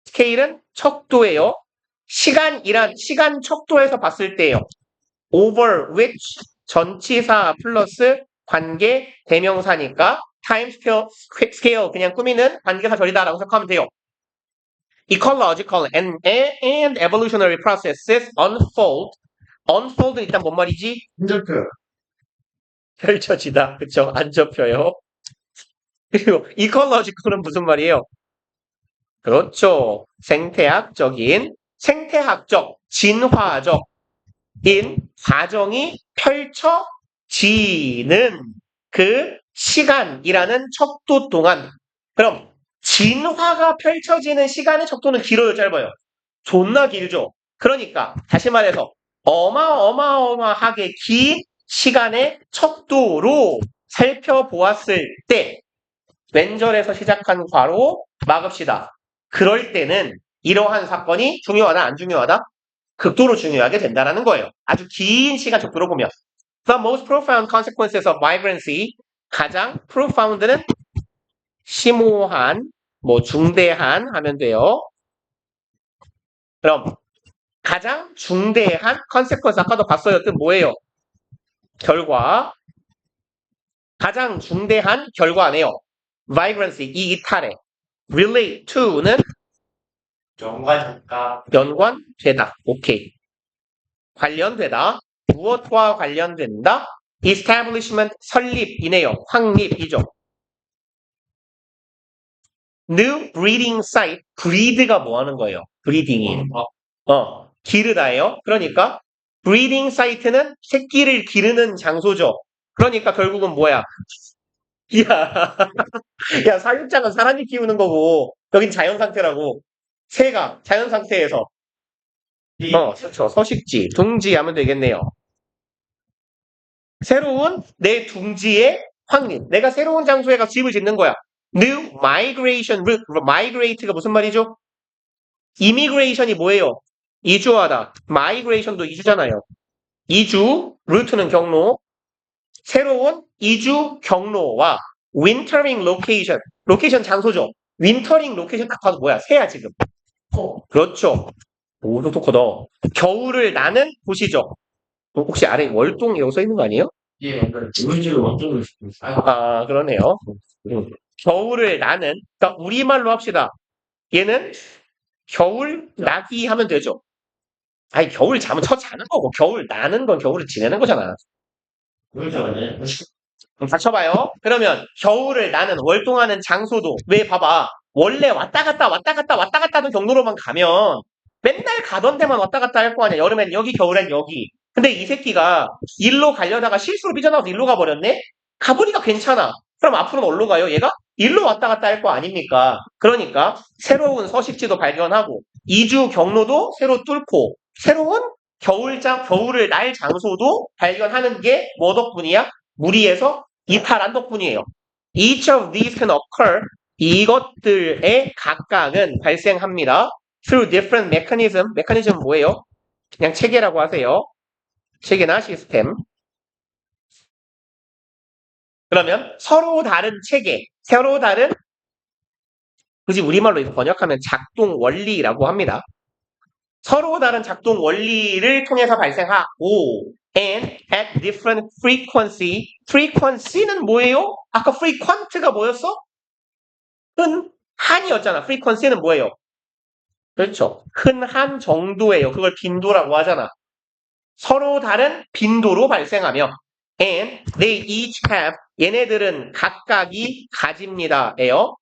스케일은 척도예요. 시간 척도에서 봤을 때요. over which 전치사 플러스 관계 대명사니까 time scale 그냥 꾸미는 관계사절이다라고 생각하면 돼요. Ecological and evolutionary processes unfold은 일단 뭔 말이지? 흔적표. 펼쳐지다. 그쵸? 안 접혀요. 그리고 ecological은 무슨 말이에요? 그렇죠. 생태학적, 진화적인 과정이 펼쳐지는 그 시간이라는 척도 동안. 그럼 진화가 펼쳐지는 시간의 척도는 길어요, 짧아요? 존나 길죠. 그러니까 다시 말해서 어마어마하게 긴 시간의 척도로 살펴보았을 때 왼절에서 시작한 괄호 막읍시다. 그럴 때는 이러한 사건이 중요하다, 안 중요하다? 극도로 중요하게 된다는 거예요. 아주 긴 시간 척도로 보면. The most profound consequences of migrancy. 가장 profound는 심오한, 중대한 하면 돼요. 그럼 가장 중대한 consequence 아까도 봤어요. 뜻 뭐예요? 결과. 가장 중대한 결과네요. migrancy, 이 이탈에. relate to는 연관할까? 연관되다. 오케이. 관련되다. 무엇과 관련된다? establishment, 설립이네요. 확립이죠. new breeding site, breed가 뭐 하는 거예요? breeding이. 기르다예요. 그러니까 breeding site는 새끼를 기르는 장소죠. 그러니까 결국은 뭐야? 야, 사육장은 사람이 키우는 거고 여긴 자연 상태라고. 새가 자연 상태에서 그렇죠. 서식지, 둥지 하면 되겠네요. 새로운 내 둥지의 확립. 내가 새로운 장소에 가서 집을 짓는 거야. New migration route. migrate가 무슨 말이죠? immigration이 뭐예요? 이주하다. migration도 이주잖아요. 이주, route는 경로. 새로운 이주 경로와 wintering location. 로케이션 장소죠. wintering location 딱 봐도 뭐야? 새야 지금. 그렇죠. 오, 똑똑하다. 겨울을 나는 곳이죠. 혹시 아래 월동이라고 써 있는 거 아니에요? 예, 문제를 어쩌고 싶어요. 아, 그러네요. 겨울을 나는, 그러니까 우리말로 합시다. 얘는 겨울 나기 하면 되죠. 아니, 겨울 자면 자는 거고, 겨울 나는 건 겨울을 지내는 거잖아. 그렇죠. 그럼 다 쳐봐요. 그러면 겨울을 나는 월동하는 장소도, 왜 봐봐. 원래 왔다 갔다 하던 경로로만 가면 맨날 가던 데만 왔다 갔다 할 거 아니야. 여름엔 여기, 겨울엔 여기. 근데 이 새끼가 일로 가려다가 실수로 삐져나와서 일로 가버렸네? 가보니까 괜찮아. 그럼 앞으로는 어디로 가요, 얘가? 일로 왔다 갔다 할 거 아닙니까? 그러니까 새로운 서식지도 발견하고 이주 경로도 새로 뚫고 새로운 겨울을 날 장소도 발견하는 게 뭐 덕분이야? 무리해서 이탈한 덕분이에요. Each of these can occur. 이것들의 각각은 발생합니다. Through different mechanism. 메커니즘은 뭐예요? 그냥 체계라고 하세요. 체계나 시스템. 그러면 서로 다른 체계, 서로 다른 굳이 우리말로 이거 번역하면 작동 원리라고 합니다. 서로 다른 작동 원리를 통해서 발생하고 and at different frequency. frequency는 뭐예요? 아까 frequent가 뭐였어? 한이었잖아. frequency는 뭐예요? 그렇죠. 흔한 정도예요. 그걸 빈도라고 하잖아. 서로 다른 빈도로 발생하며 and they each have 얘네들은 각각이 가집니다예요.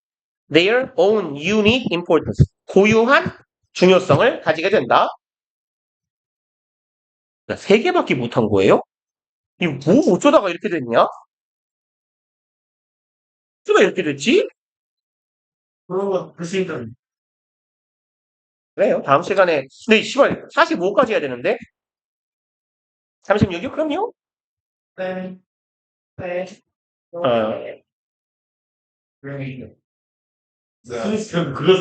their own unique importance. 고유한 중요성을 가지게 된다. 세 개밖에 못한 거예요? 이 뭐 어쩌다가 이렇게 됐냐? 어쩌다 이렇게 됐지? 글쎄요. 그래요. 다음 시간에 근데 씨발 45까지 해야 되는데 36이요? 그럼요. 네. 네. 어. 그럼 그거